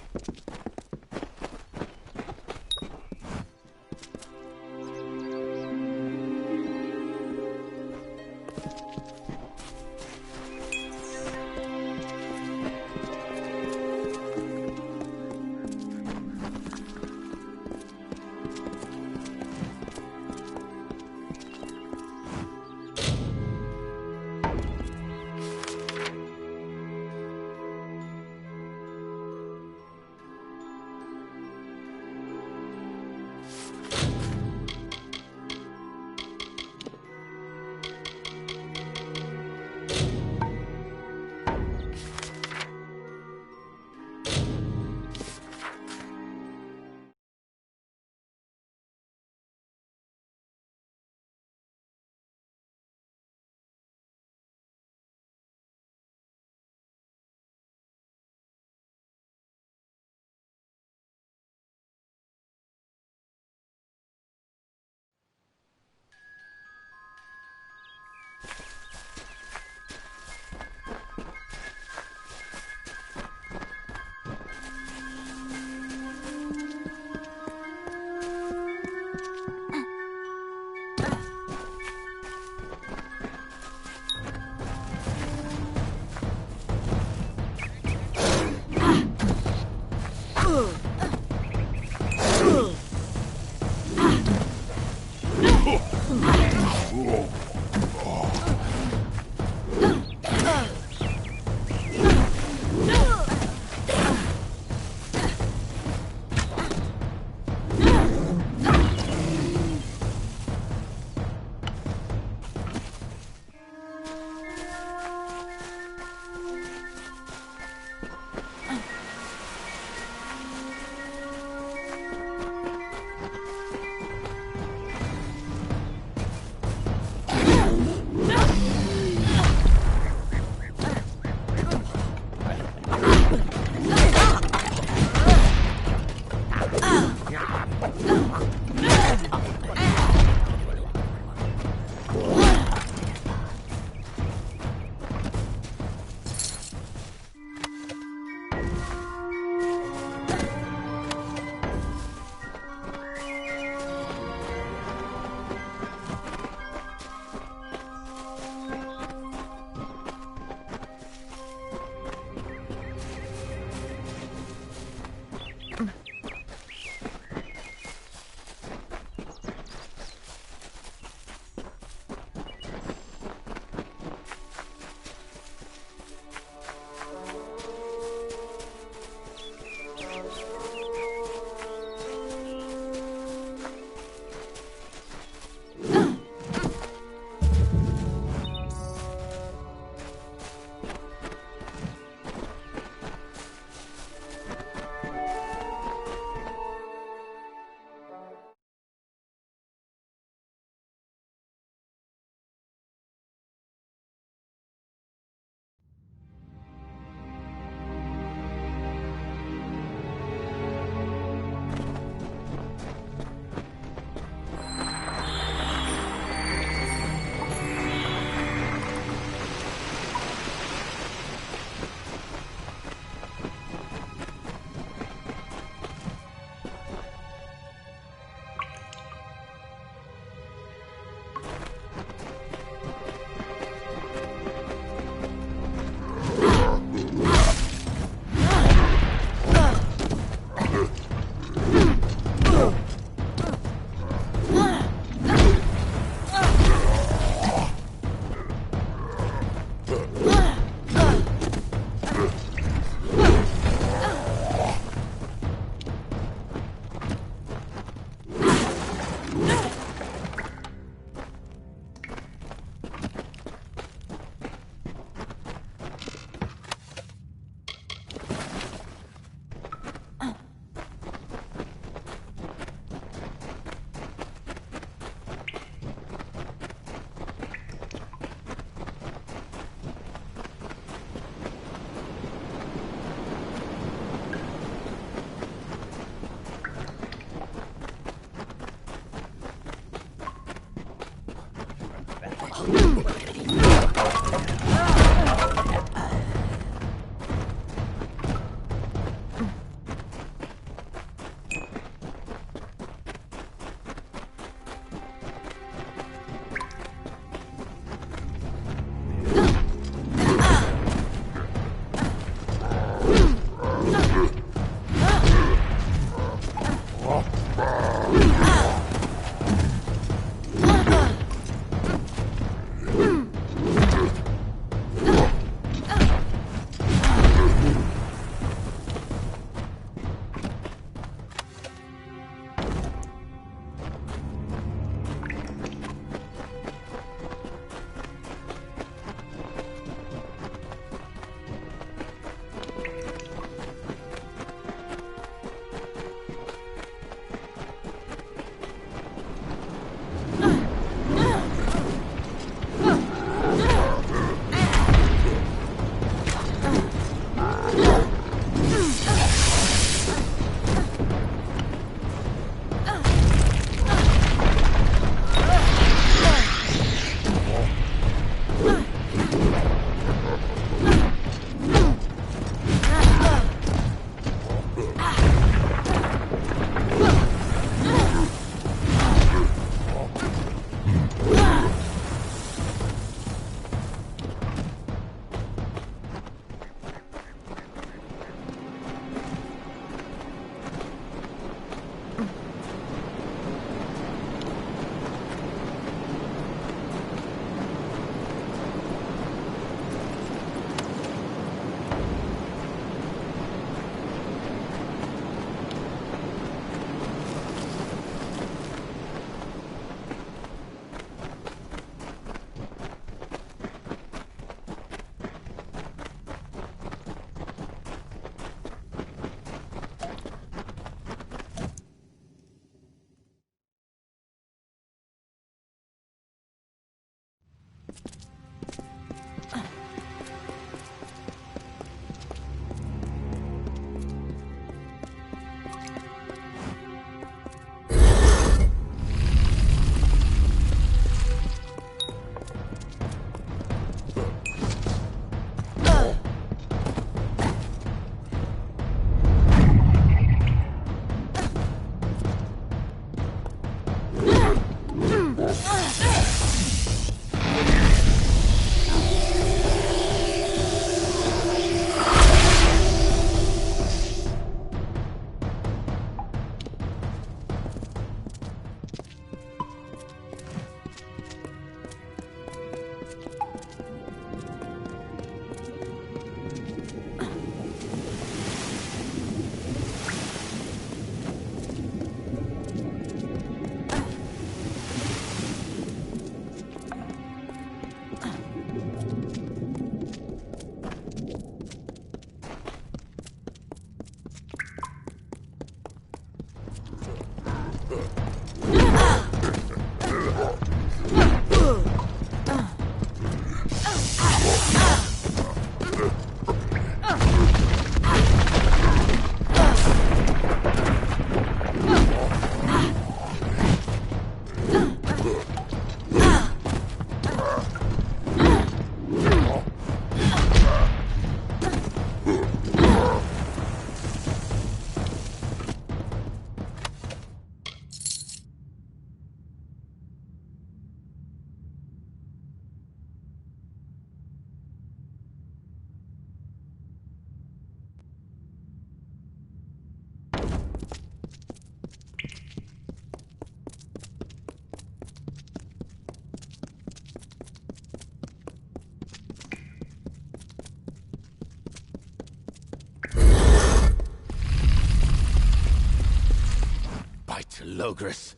Logris,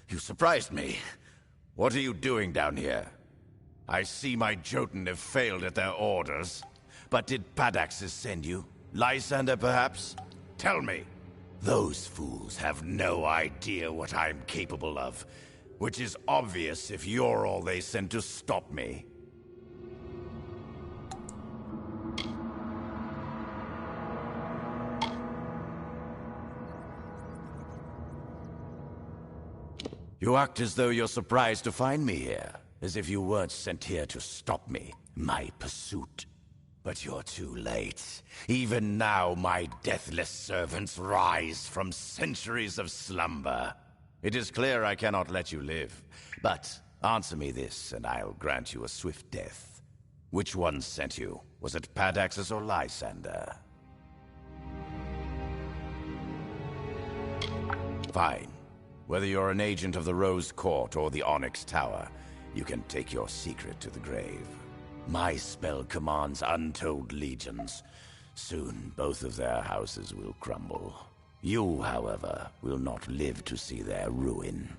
you surprised me. What are you doing down here? I see my Jotun have failed at their orders. But did Padaxes send you? Lysander, perhaps? Tell me. Those fools have no idea what I'm capable of, which is obvious if you're all they sent to stop me. You act as though you're surprised to find me here, as if you weren't sent here to stop me, my pursuit. But you're too late. Even now, my deathless servants rise from centuries of slumber. It is clear I cannot let you live, but answer me this, and I'll grant you a swift death. Which one sent you? Was it Padaxes or Lysander? Fine. Whether you're an agent of the Rose Court or the Onyx Tower, you can take your secret to the grave. My spell commands untold legions. Soon, both of their houses will crumble. You, however, will not live to see their ruin.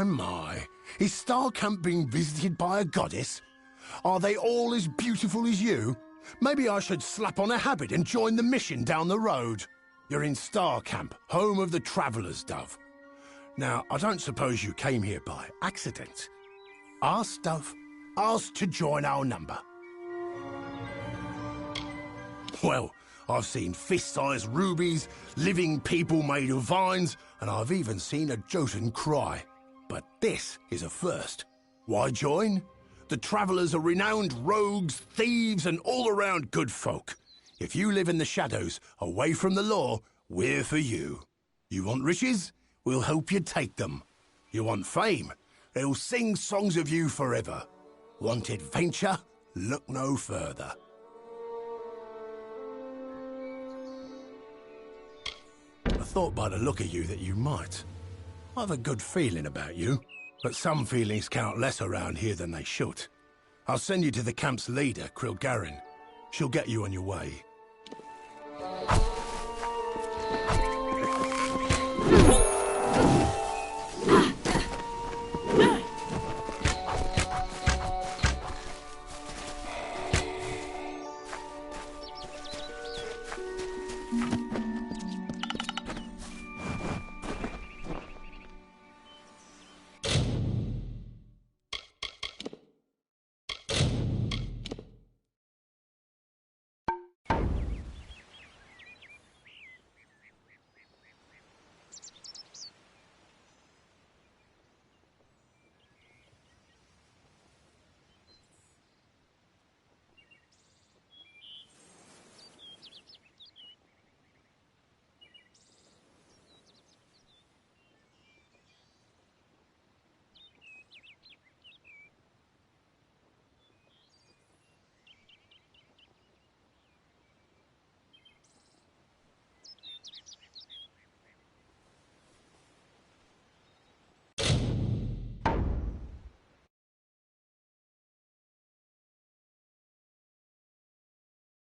My. Is Starcamp being visited by a goddess? Are they all as beautiful as you? Maybe I should slap on a habit and join the mission down the road. You're in Starcamp, home of the Traveller's Dove. Now, I don't suppose you came here by accident. Asked to join our number. Well, I've seen fist-sized rubies, living people made of vines, and I've even seen a Jotun cry. But this is a first. Why join? The Travellers are renowned rogues, thieves, and all-around good folk. If you live in the shadows, away from the law, we're for you. You want riches? We'll help you take them. You want fame? They'll sing songs of you forever. Want adventure? Look no further. I thought by the look of you that you might. I've a good feeling about you, but some feelings count less around here than they should. I'll send you to the camp's leader, Krilgarin. She'll get you on your way.